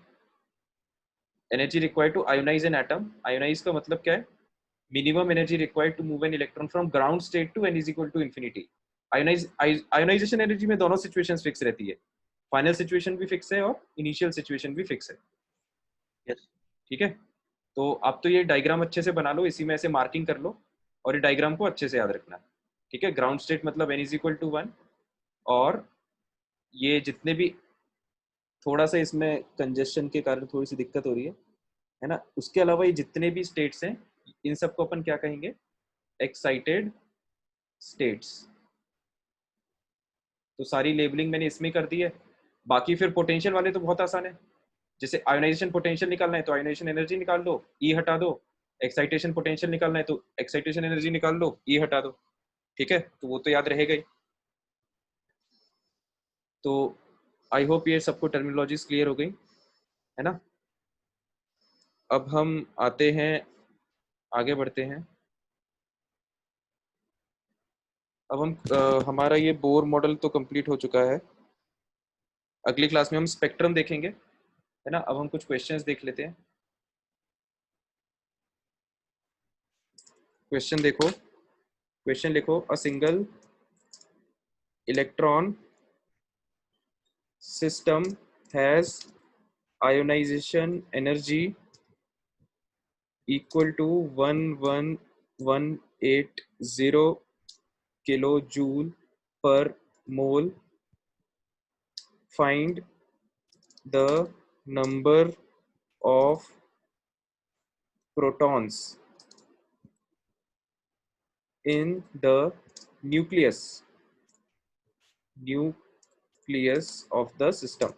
energy required to ionise an atom. Ionize का मतलब क्या है, minimum energy required to move an electron from ground state to N = infinity. Ionization energy में दोनों सिचुएशंस फिक्स रहती है, फाइनल सिचुएशन भी फिक्स है और इनिशियल सिचुएशन भी फिक्स है। यस। ठीक है, तो आप तो ये डायग्राम अच्छे से बना लो, इसी में ऐसे मार्किंग कर लो और ये डायग्राम को अच्छे से याद रखना। ठीक है, ग्राउंड स्टेट मतलब N = 1, और ये जितने भी, थोड़ा सा इसमें कंजेशन के कारण थोड़ी सी दिक्कत हो रही है ना, उसके अलावा ये जितने भी स्टेट्स हैं इन सबको अपन क्या कहेंगे, एक्साइटेड स्टेट्स। तो सारी लेबलिंग मैंने इसमें कर दी है। बाकी फिर पोटेंशियल वाले तो बहुत आसान है, जैसे आयोनाइजेशन पोटेंशियल निकालना है तो आयोनाइजेशन एनर्जी निकाल दो, ई हटा दो। एक्साइटेशन पोटेंशियल निकालना है तो एक्साइटेशन एनर्जी निकाल दो, ई हटा दो। ठीक है, तो वो तो याद रहेगा ही। तो आई होप ये सबको टर्मिनोलॉजीज क्लियर हो गई, है ना। अब हम आते हैं, आगे बढ़ते हैं। अब हम हमारा ये बोर मॉडल तो कंप्लीट हो चुका है। अगली क्लास में हम स्पेक्ट्रम देखेंगे, है ना। अब हम कुछ क्वेश्चंस देख लेते हैं। क्वेश्चन देखो, क्वेश्चन लिखो, a single electron system has ionization energy equal to 11180 kilojoule per mole. Find the number of protons in the nucleus of the system.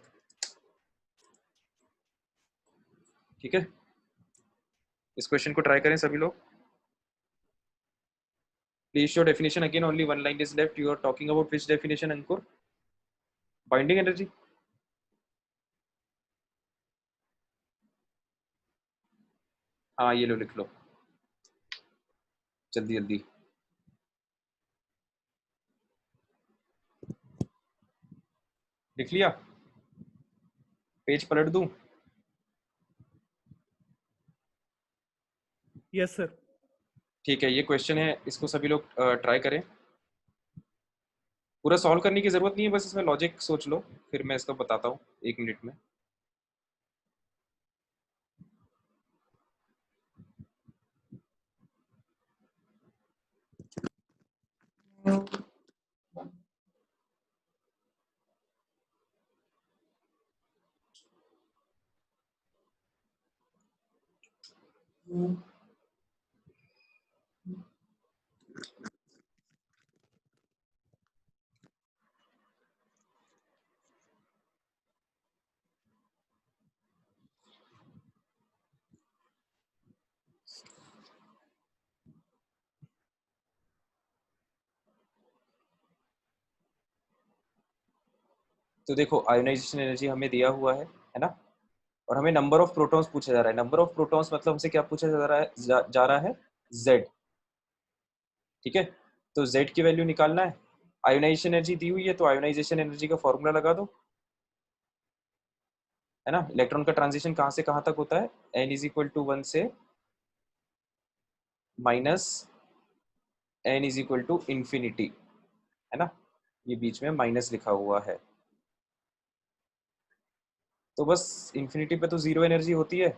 ठीक है, इस क्वेश्चन को ट्राई करें सभी लोग। Please show definition again, only one line is left. You are talking about which definition, Ankur? Binding energy. हाँ ये लो लिख लो जल्दी जल्दी। लिख लिया? पेज पलट दूं? Yes sir. ठीक है, ये क्वेश्चन है, इसको सभी लोग ट्राई करें। पूरा सॉल्व करने की जरूरत नहीं है, बस इसमें लॉजिक सोच लो, फिर मैं इसका बताता हूँ 1 मिनट में। तो देखो आयोनाइजेशन एनर्जी हमें दिया हुआ है ना, और हमें नंबर ऑफ प्रोटॉन्स पूछा जा रहा है। नंबर ऑफ प्रोटॉन्स मतलब हमसे क्या पूछा जा रहा है, जा रहा है Z। ठीक है, तो Z की वैल्यू निकालना है। आयोनाइजेशन एनर्जी दी हुई है तो आयोनाइजेशन एनर्जी का फॉर्मूला लगा दो, है ना। इलेक्ट्रॉन का ट्रांजिशन कहां से कहां तक होता है, n इज इक्वल टू 1 से minus n is equal to infinity, है ना। ये बीच में माइनस लिखा हुआ है, तो बस इंफिनिटी पे तो जीरो एनर्जी होती है।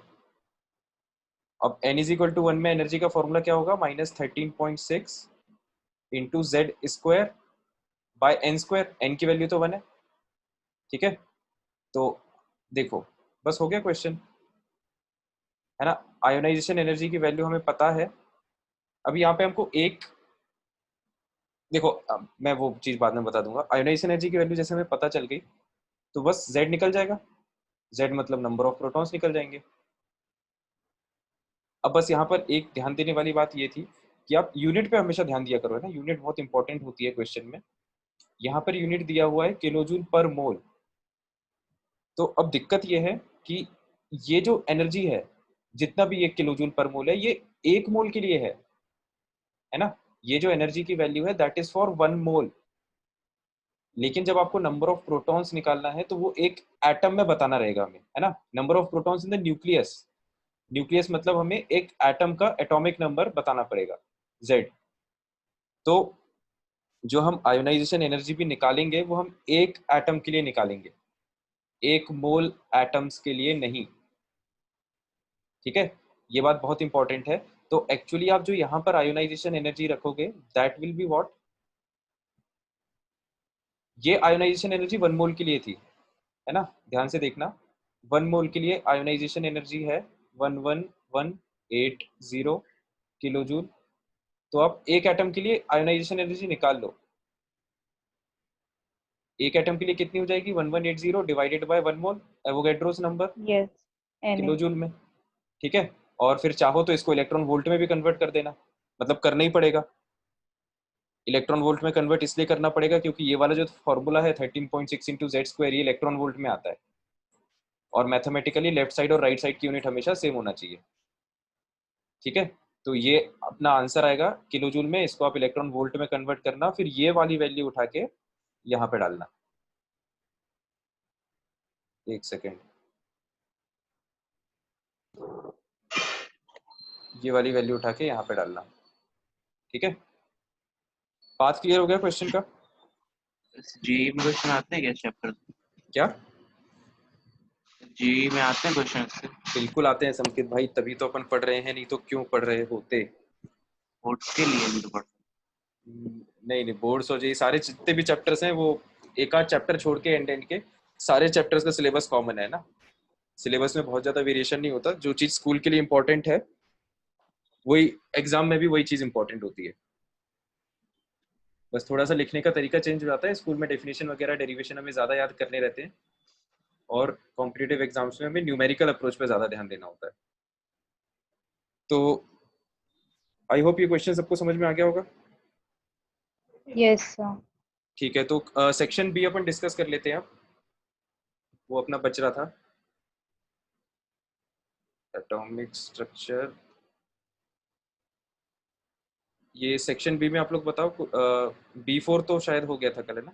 अब n इज इक्वल टू 1 में एनर्जी का फॉर्मूला क्या होगा, -13.6 into Z square by N square. N की वैल्यू तो 1 है, ठीक है। तो देखो बस हो गया क्वेश्चन, है ना। आयोनाइजेशन एनर्जी की वैल्यू हमें पता है। अब यहाँ पे हमको एक, देखो मैं वो चीज बाद में बता दूंगा। आयोनाइजेशन एनर्जी की वैल्यू जैसे हमें पता चल गई, तो बस Z निकल जाएगा। Z मतलब नंबर ऑफ प्रोटॉन्स निकल जाएंगे। अब बस यहाँ पर एक ध्यान देने वाली बात ये थी कि आप यूनिट पे हमेशा ध्यान दिया करो, है ना। यूनिट बहुत इंपॉर्टेंट होती है क्वेश्चन में। यहाँ पर यूनिट दिया हुआ है किलोजूल पर मोल। तो अब दिक्कत ये है कि ये जो एनर्जी है, जितना भी 1 किलोजूल पर मोल है, ये 1 मोल के लिए है ना। ये जो एनर्जी की वैल्यू है दैट इज फॉर 1 मोल। लेकिन जब आपको नंबर ऑफ प्रोटॉन्स निकालना है तो वो एक एटम में बताना रहेगा हमें, है ना। Number of protons in the nucleus. Nucleus मतलब हमें एक एटम का एटॉमिक नंबर बताना पड़ेगा, Z। तो जो हम आयोनाइजेशन एनर्जी भी निकालेंगे वो हम एक एटम के लिए निकालेंगे, 1 मोल एटम्स के लिए नहीं, ठीक है। ये बात बहुत इंपॉर्टेंट है। तो एक्चुअली आप जो यहाँ पर आयोनाइजेशन एनर्जी रखोगे दैट विल बी व्हाट, ये आयोनाइजेशन एनर्जी 1 मोल के लिए थी, है ना। ध्यान से देखना, 1 मोल के लिए आयोनाइजेशन एनर्जी है 11180 किलो जूल। तो आप एक एटम के लिए आयोनाइजेशन एनर्जी निकाल लो। एक एटम के लिए कितनी हो जाएगी, 1180 divided by 1 mole, Avogadro's number yes kilo Na। Joule में, ठीक है। और फिर चाहो तो इसको इलेक्ट्रॉन वोल्ट में भी कन्वर्ट कर देना, मतलब करना ही पड़ेगा। इलेक्ट्रॉन वोल्ट में कन्वर्ट इसलिए करना पड़ेगा क्योंकि ये वाला जो फॉर्मूला है 13.6 इंटू जेड स्क्वायर, ये इलेक्ट्रॉन वोल्ट में आता है। और मैथमेटिकली लेफ्ट साइड और राइट साइड की यूनिट हमेशा सेम होना चाहिए, ठीक है। तो ये अपना आंसर आएगा किलो जूल में। इसको आप इलेक्ट्रॉन वोल्ट में कन्वर्ट करना, फिर ये वाली वैल्यू उठा के यहाँ पे डालना। एक सेकेंड, ये वाली वैल्यू उठा के यहाँ पे डालना, ठीक है। बात क्लियर हो गया क्वेश्चन का? जीई में क्वेश्चन आते हैं क्या चैप्टर? क्या? जीई में आते हैं क्वेश्चन से? बिल्कुल आते हैं संकेत भाई, तभी तो अपन पढ़ रहे हैं, नहीं तो क्यों पढ़ रहे होते। बोर्ड्स के लिए भी तो पढ़ते नहीं नहीं, बोर्ड्स हो जाए, सारे जितने भी चैप्टर्स हैं वो एक आध चैप्टर छोड़ के एंड एंड के सारे चैप्टर्स का सिलेबस कॉमन है ना। सिलेबस में बहुत ज्यादा वेरिएशन नहीं होता। जो चीज स्कूल के लिए इंपॉर्टेंट है वही एग्जाम में भी वही चीज इंपॉर्टेंट होती है। बस थोड़ा सा लिखने का तरीका चेंज हो जाता है। स्कूल में डेफिनेशन वगैरह डेरिवेशन हमें ज्यादा याद करने रहते हैं, और कॉम्पिटिटिव एग्जाम्स में हमें न्यूमेरिकल अप्रोच पे ज्यादा ध्यान देना होता है। तो आई होप ये क्वेश्चन सबको समझ में आ गया होगा। Yes sir. ठीक है, तो सेक्शन बी अपन डिस्कस कर लेते हैं अब, वो अपना बच रहा था, एटॉमिक स्ट्रक्चर ये सेक्शन बी में आप लोग बताओ, B4 तो शायद हो गया था कल, है ना?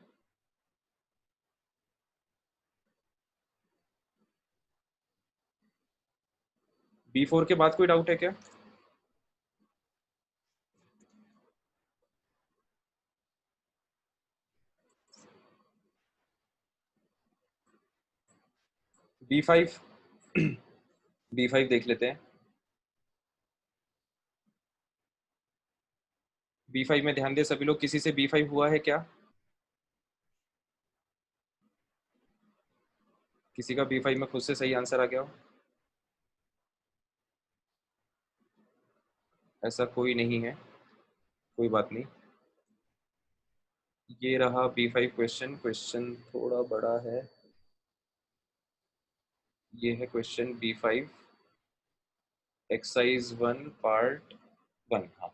B4 के बाद कोई डाउट है क्या? B5 B5 देख लेते हैं। B5 में ध्यान दे सभी लोग, किसी से B5 हुआ है क्या? किसी का B5 में खुद से सही आंसर आ गया हो? ऐसा कोई नहीं है, कोई बात नहीं। ये रहा B5 क्वेश्चन। क्वेश्चन थोड़ा बड़ा है। ये है क्वेश्चन B5 एक्सरसाइज 1 पार्ट 1। हाँ,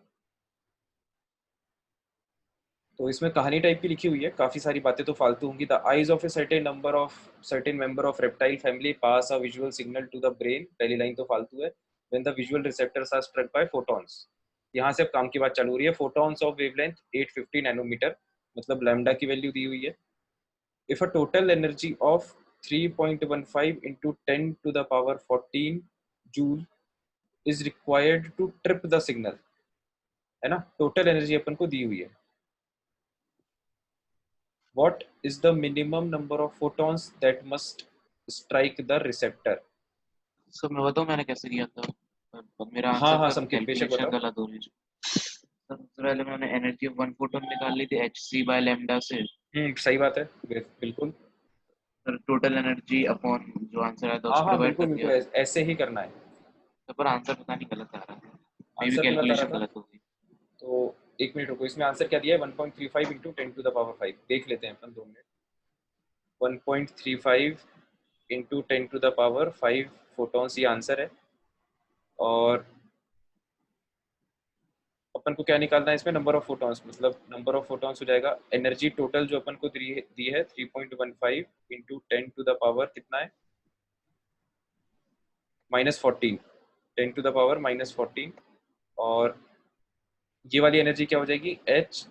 तो इसमें कहानी टाइप की लिखी हुई है, काफी सारी बातें तो फालतू होंगी। The eyes of a certain member of reptile family pass a visual signal to the brain. पहली लाइन तो फालतू है। When the visual receptors are struck by photons. यहाँ से अब काम की बात चालू हो रही है। फोटॉन्स ऑफ वेवलेंथ 850 नैनोमीटर, मतलब लैम्डा की वैल्यू दी हुई है। If a total energy of 3.15 into 10 to the power 14 joule is required to trip the signal, है ना? टोटल एनर्जी अपन को दी हुई है। What is the minimum number of photons that must strike the receptor? Sir मैं बताऊँ मैंने कैसे किया था? मेरा हाँ आंसर हाँ का संकेत, बेशक कैलकुलेशन बताओ। गलत हो रही है। सर सबसे पहले मैंने एनर्जी ऑफ 1 फोटोन निकाल ली थी hc बाय लैम्डा से। सही बात है, बिल्कुल। सर टोटल एनर्जी अपॉन जो आंसर आया था हाँ उसको हाँ डिवाइड बिल्कुल कर बिल्कुल, दिया। ऐसे ही करना है। तो पर आंसर पता नहीं गलत आ रहा था, मे भी आंसर गलत आ रहा कैलकुलेशन था, गलत होगी। तो एक मिनट रुको। इसमें आंसर क्या दिया है? 1.35 इंटू 10 टू द पावर 5। देख लेते हैं अपन 2 मिनट। 1.35 into 10 to the power 5 photons, ये आंसर है। और अपन को क्या निकालना है इसमें? नंबर ऑफ फोटॉन्स, मतलब नंबर ऑफ फोटॉन्स हो जाएगा एनर्जी टोटल जो अपन को दी है 3.15 इंटू 10 टू द पावर कितना है? -14, 10 टू द पावर -14। और ये वाली एनर्जी क्या हो जाएगी? h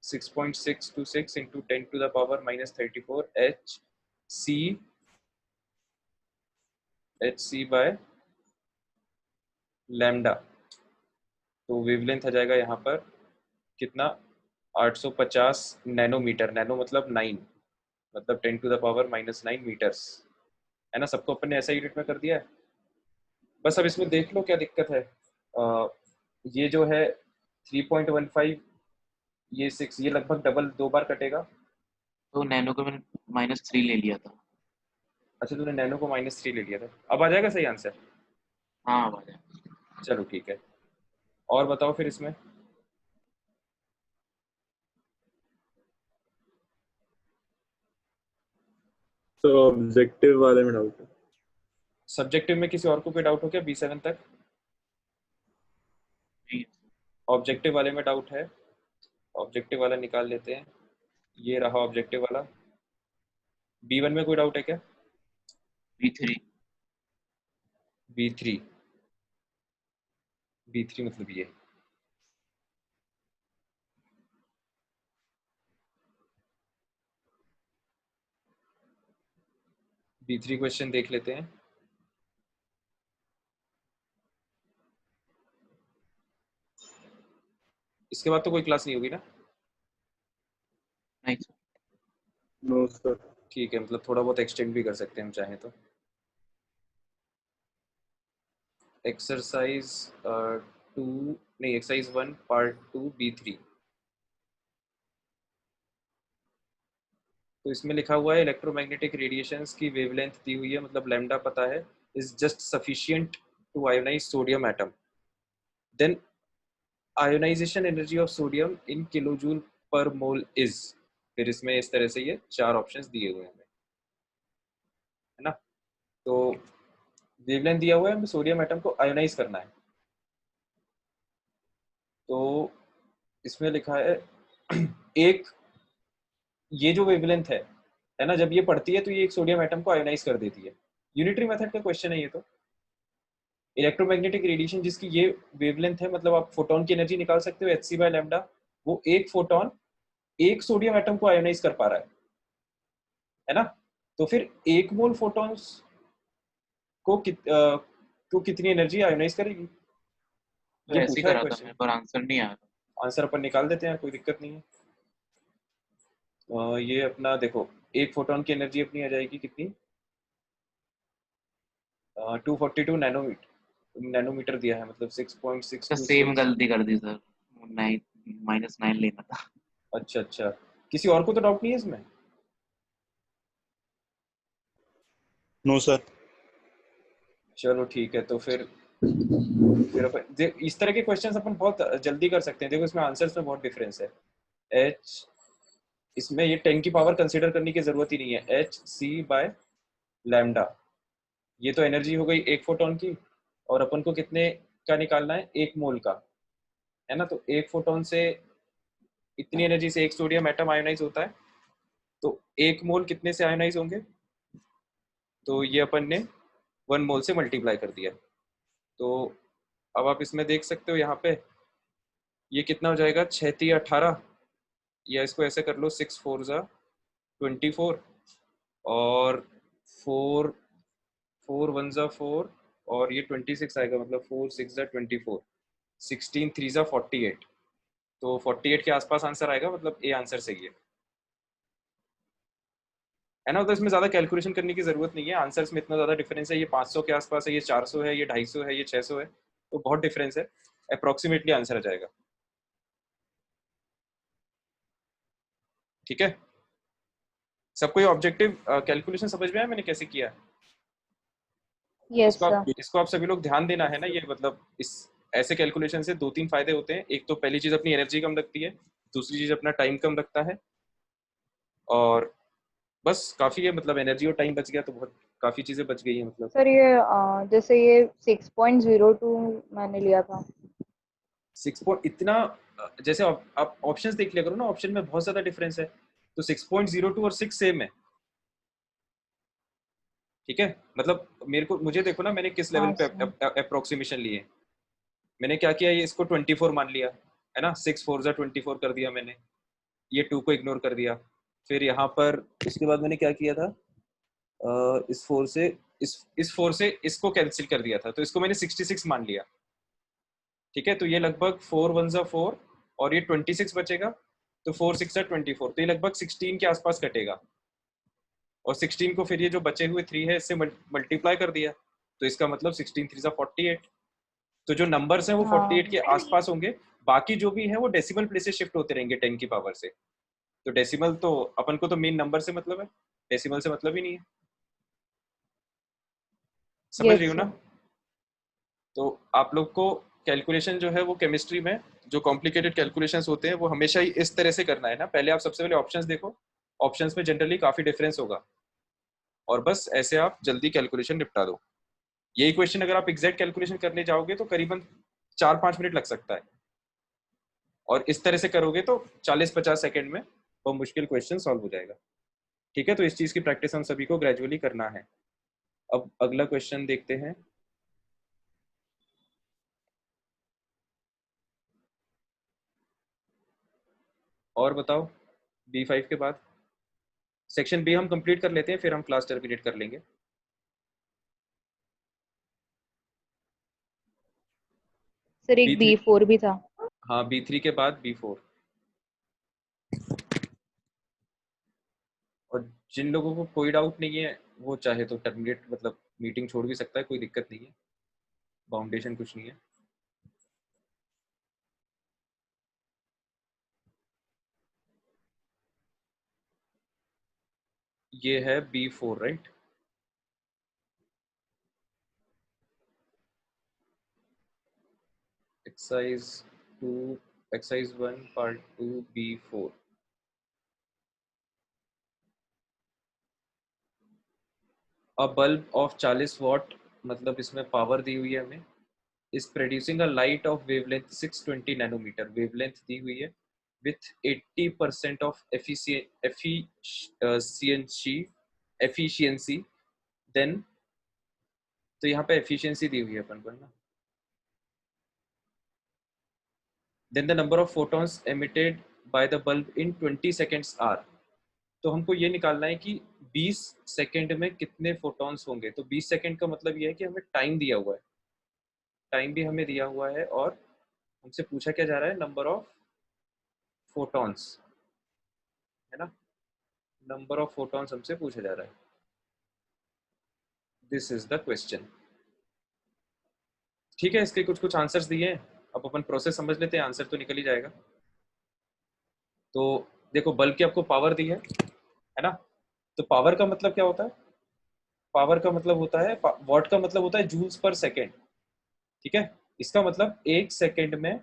6.626 into 10 to the power -34 H C by lambda. तो वेवलेंथ आ जाएगा यहाँ पर कितना? 850 नैनोमीटर। नैनो मतलब 9, मतलब 10 टू द पावर -9 मीटर्स, है ना? सबको अपन ने ऐसा यूनिट में कर दिया है। बस अब इसमें देख लो क्या दिक्कत है। ये जो है 3.15, ये 6, ये लगभग डबल 2 बार कटेगा। तो नैनो को मैंने -3 ले लिया था। अच्छा, तूने नैनो को -3 ले लिया था। अब आ जाएगा सही आंसर? हाँ आ जाए। चलो ठीक है, और बताओ फिर इसमें। तो ऑब्जेक्टिव वाले में डाउट है। सब्जेक्टिव में किसी और को कोई डाउट हो क्या B7 तक? नहीं, ऑब्जेक्टिव वाले में डाउट है? ऑब्जेक्टिव वाला निकाल लेते हैं। ये रहा ऑब्जेक्टिव वाला। B1 में कोई डाउट है क्या? B3। B3 B3 मतलब ये। B3 क्वेश्चन देख लेते हैं। इसके बाद तो कोई क्लास नहीं होगी ना? नहीं सर। No sir. ठीक है, मतलब थोड़ा बहुत एक्सटेंड भी कर सकते हैं हम चाहें तो। एक्सरसाइज 2 नहीं, एक्सरसाइज 1 पार्ट 2 B3। तो इसमें लिखा हुआ है इलेक्ट्रोमैग्नेटिक रेडिएशंस की वेवलेंथ दी हुई है, मतलब लैम्डा पता है, is just sufficient to ionize sodium atom. Then ionization energy of sodium in kilojoule per mole is. फिर इसमें इस तरह से ये 4 ऑप्शंस दिए हुए हैं, है ना? तो वेवलेंथ दिया हुआ है, हमें सोडियम एटम को आयोनाइज करना है। तो इसमें लिखा है एक, ये जो वेवलेंथ है ना, जब ये पड़ती है तो ये एक सोडियम एटम को आयोनाइज कर देती है। यूनिटरी मेथड का क्वेश्चन है ये तो। इलेक्ट्रोमैग्नेटिक रेडिएशन जिसकी ये वेवलेंथ है, मतलब आप फोटोन की एनर्जी निकाल सकते हो hc/λ, वो एक फोटोन एक सोडियम एटम को आयोनाइज कर पा रहा है ना। तो फिर एक मोल फोटॉन्स को कितनी एनर्जी आयोनाइज करेगी, तो ये ऐसे ही पूछा है करा था क्वेश्चन। मेरे पर आंसर नहीं आया था। आंसर अपन निकाल देते हैं, कोई दिक्कत नहीं है। ये अपना देखो, एक फोटोन की एनर्जी अपनी आ जाएगी कितनी, 242 नैनोमीटर दिया है, मतलब तो सेम 6.626। गलती कर दी सर, 9 -9 लेना था। अच्छा अच्छा, किसी और को तो डाउट नहीं है इसमें? No sir. चलो ठीक है, तो फिर अपन इस तरह के क्वेश्चंस अपन बहुत जल्दी कर सकते हैं। देखो इसमें आंसर्स में बहुत डिफरेंस है। एच, इसमें ये 10 की पावर कंसीडर करने की जरूरत ही नहीं है, hc/λ। ये तो एनर्जी हो गई एक फोटोन की, और अपन को कितने का निकालना है, एक मोल का, है ना। तो एक फोटोन से इतनी एनर्जी से एक सोडियम एटम आयोनाइज होता है, तो एक मोल कितने से आयोनाइज होंगे, तो ये अपन ने 1 मोल से मल्टीप्लाई कर दिया। तो अब आप इसमें देख सकते हो यहाँ पे ये कितना हो जाएगा, 6×3 = 18, या इसको ऐसे कर लो 6×4 = 24, और 4×1 = 4, और ये 26 आएगा, मतलब 4×6 = 24, 16×3 = 48। तो 48 के आसपास आंसर आएगा, मतलब ए आंसर सही है ना। तो इसमें ज्यादा कैलकुलेशन करने की जरूरत नहीं है, आंसर्स में इतना ज्यादा डिफरेंस है, ये 500 के आसपास है, ये 400 है, ये 250 है, ये 600 है, तो बहुत डिफरेंस है। अप्रोक्सीमेटली आंसर आ जाएगा, ठीक है। सबको ये ऑब्जेक्टिव कैलकुलेशन समझ में आया मैंने कैसे किया है? Yes sir. इसको आप सभी लोग ध्यान देना है ना। ये मतलब इस ऐसे कैलकुलेशन से 2-3 फायदे होते हैं। एक तो पहली चीज अपनी एनर्जी कम लगती है, दूसरी चीज अपना टाइम कम लगता है, और बस काफी है, मतलब एनर्जी और टाइम बच गया तो बहुत काफी चीजें बच गई है मतलब। सर ये जैसे ये 6.02 मैंने लिया था। 6 इतना जैसे आप ऑप्शंस देख लिया करो ना, ऑप्शन में बहुत ज्यादा डिफरेंस है। तो 6.02 और 6 सेम है, ठीक है। मतलब मुझे देखो ना, मैंने किस लेवल हाँ पे सर। अप्रोक्सीमेशन लिए। मैंने क्या किया, ये इसको 24 मान लिया, है ना, 6×4 = 24 कर दिया मैंने, ये 2 को इग्नोर कर दिया। फिर यहाँ पर इसके बाद मैंने क्या किया था, इस 4 से इस 4 से इसको कैंसिल कर दिया था, तो इसको मैंने 66 मान लिया, ठीक है। तो ये लगभग 4×1 = 4, और ये 26 बचेगा, तो 4×6 = 24, तो ये लगभग 16 के आसपास कटेगा। और 16 को फिर ये जो बचे हुए 3 है इससे मल्टीप्लाई कर दिया, तो इसका मतलब 16×3 = 48। तो जो नंबर्स हैं वो 48 हाँ के आसपास होंगे। बाकी जो भी है वो डेसिमल प्लेसेस शिफ्ट होते रहेंगे 10 की पावर से। तो डेसिमल तो अपन को तो मेन नंबर से मतलब है, डेसिमल से मतलब ही नहीं है, समझ रही यस हो ना। सर। तो आप लोग को कैलकुलेशन जो है वो केमिस्ट्री में जो कॉम्प्लिकेटेड कैलकुलेशंस होते हैं वो हमेशा ही इस तरह से करना है ना। पहले आप सबसे पहले ऑप्शंस देखो, ऑप्शंस में जनरली काफी डिफरेंस होगा, और बस ऐसे आप जल्दी कैलकुलेशन निपटा दो। यही क्वेश्चन अगर आप एग्जैक्ट कैलकुलेशन करने जाओगे तो करीबन 4-5 मिनट लग सकता है, और इस तरह से करोगे तो 40-50 सेकंड में वो मुश्किल क्वेश्चन सॉल्व हो जाएगा, ठीक है। तो इस चीज की प्रैक्टिस हम सभी को ग्रेजुअली करना है। अब अगला क्वेश्चन देखते हैं। और बताओ, B5 के बाद सेक्शन बी हम कंप्लीट कर लेते हैं, फिर हम क्लास टर्मिनेट कर लेंगे। सर एक B3, B4 भी था। हाँ B3 के बाद B4। और जिन लोगों को कोई डाउट नहीं है वो चाहे तो टर्मिनेट, मतलब मीटिंग छोड़ भी सकता है, कोई दिक्कत नहीं है, बाउंडेशन कुछ नहीं है। ये है B4 right. Exercise 2, exercise 1 part 2 B4। A bulb of 40 what, मतलब इसमें पावर दी हुई है हमें, is producing a light of wavelength 620 nanometer, wavelength दी हुई है, with 80% of efficiency, then तो यहाँ पे एफिशिएंसी दी हुई है अपन को, है ना। Then the number of photons emitted by the bulb in 20 seconds are. तो हमको ये निकालना है कि 20 सेकेंड में कितने फोटॉन्स होंगे। तो 20 सेकेंड का मतलब ये है कि हमें टाइम दिया हुआ है, टाइम भी हमें दिया हुआ है, और हमसे पूछा क्या जा रहा है, नंबर ऑफ फोटॉन्स, है ना। नंबर ऑफ फोटॉन्स हमसे पूछा जा रहा है। This is the question. ठीक है, इसके कुछ कुछ आंसर्स दिए हैं, अब अपन प्रोसेस समझ लेते हैं, आंसर तो निकल ही जाएगा। तो देखो, बल्ब की आपको पावर दी है ना। तो पावर का मतलब क्या होता है, पावर का मतलब होता है, वॉट का मतलब होता है जूल्स पर सेकेंड। ठीक है, इसका मतलब एक सेकेंड में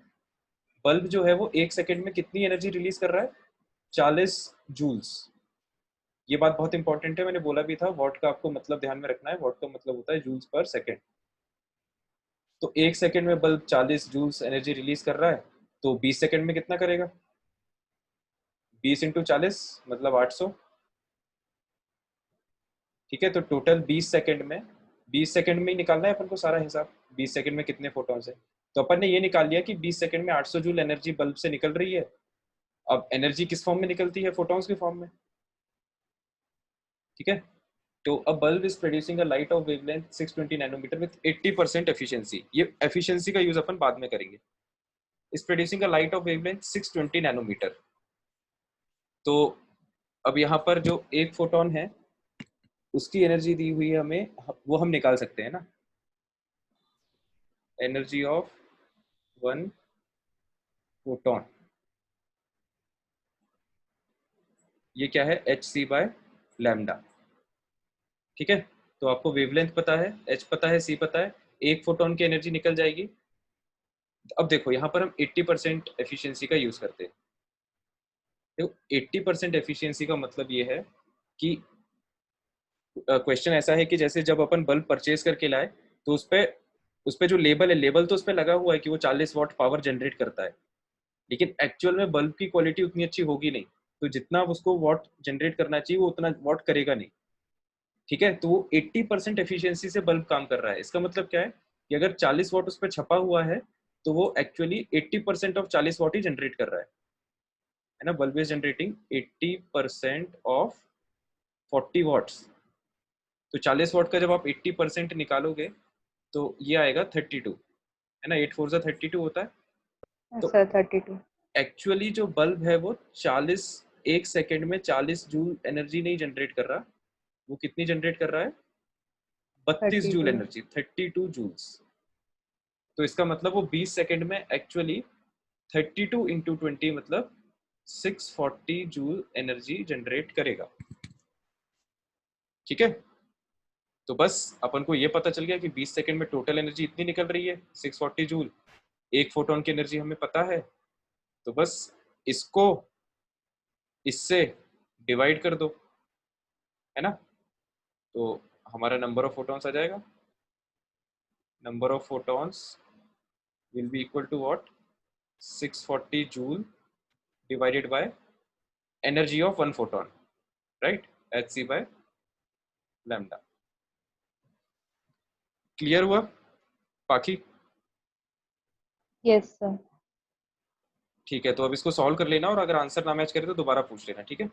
बल्ब जो है वो एक सेकेंड में कितनी एनर्जी रिलीज कर रहा है, 40 जूल्स। ये बात बहुत इंपॉर्टेंट है, मैंने बोला भी था, वॉट का आपको मतलब ध्यान में रखना है, वॉट का मतलब होता है जूल्स पर सेकेंड। तो एक सेकेंड में बल्ब 40 जूल्स एनर्जी रिलीज कर रहा है, तो 20 सेकेंड में कितना करेगा, 20 इंटू 40 मतलब 800। ठीक है, तो टोटल 20 सेकेंड में, 20 सेकेंड में ही निकालना है अपन को सारा हिसाब, 20 सेकेंड में कितने फोटॉन्स है। तो अपन ने ये निकाल लिया कि 20 सेकेंड में 800 जूल एनर्जी बल्ब से निकल रही है। अब एनर्जी किस फॉर्म में निकलती है, फोटॉन्स के फॉर्म में। ठीक है, तो a bulb is producing a light of wavelength 620 nanometer with 80% efficiency. ये एफिशिएंसी का यूज अपन बाद में करेंगे। Is producing a light of wavelength 620 nanometer. तो अब यहाँ पर जो एक फोटोन है उसकी एनर्जी दी हुई है हमें, वो हम निकाल सकते हैं ना। एनर्जी ऑफ वन फोटोन, ये क्या है, hc/λ। ठीक है, तो आपको वेवलेंथ पता है, h पता है, c पता है, एक फोटोन की एनर्जी निकल जाएगी। अब देखो यहाँ पर हम 80% एफिशिएंसी का यूज करते हैं। देखो 80% एफिशिएंसी का मतलब ये है कि क्वेश्चन ऐसा है कि जैसे जब अपन बल्ब परचेज करके लाए, तो उस पे जो लेबल है, लेबल तो उस पे लगा हुआ है कि वो 40 वॉट पावर जनरेट करता है, लेकिन एक्चुअल में बल्ब की क्वालिटी उतनी अच्छी होगी नहीं। तो जितना उसको वॉट जनरेट करना चाहिए वो उतना वॉट करेगा नहीं। ठीक है, तो वो 80% एफिशिएंसी से बल्ब काम कर रहा है। इसका मतलब क्या है कि अगर 40 वॉट उस पर छपा हुआ है तो वो एक्चुअली 80% ऑफ 40 वॉट ही जनरेट कर रहा है ना। Bulb is generating 80% of 40 watts. तो 40 वॉट का जब आप 80% निकालोगे तो ये आएगा 32, है ना। 8 4 जा 32 होता है। तो सर 32। एक्चुअली जो बल्ब है वो 40, एक सेकेंड में 40 जूल एनर्जी नहीं जनरेट कर रहा, वो कितनी जनरेट कर रहा है, 32 जूल 32। Energy, 32 joules. तो इसका मतलब वो 20 सेकेंड में एक्चुअली 32 इंटू 20 मतलब 640 जूल एनर्जी जनरेट करेगा। ठीक है, तो बस अपन को ये पता चल गया कि 20 सेकेंड में टोटल एनर्जी इतनी निकल रही है 640 जूल। एक फोटोन की एनर्जी हमें पता है, तो बस इसको इससे डिवाइड कर दो, है ना। तो हमारा नंबर ऑफ फोटॉन्स आ जाएगा। Number of photons will be equal to what, 640 joule divided by energy of one photon, right, hc/λ। Clear हुआ बाकी? Yes sir. ठीक है, तो अब इसको सॉल्व कर लेना, और अगर आंसर ना मैच करे तो दोबारा पूछ लेना, ठीक है।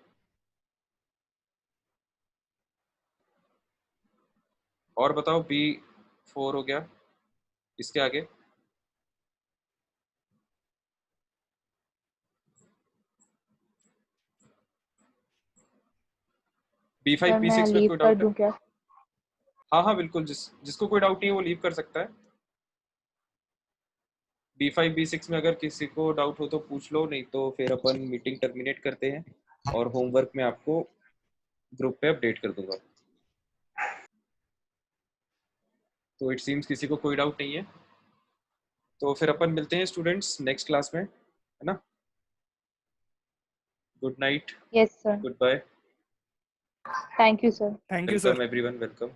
और बताओ, B4 हो गया, इसके आगे B5 सर मैं B6 में लीव कोई कर डाउट है? दूं क्या? हाँ हाँ बिल्कुल, जिसको कोई डाउट नहीं है वो लीव कर सकता है। B5 B6 में अगर किसी को डाउट हो तो पूछ लो, नहीं तो फिर अपन मीटिंग टर्मिनेट करते हैं और होमवर्क में आपको ग्रुप पे अपडेट कर दूंगा। तो इट सीम्स किसी को कोई डाउट नहीं है, तो फिर अपन मिलते हैं स्टूडेंट्स नेक्स्ट क्लास में, है ना। Good night, yes sir. Goodbye, thank you sir. Thank you sir. Welcome everyone, welcome.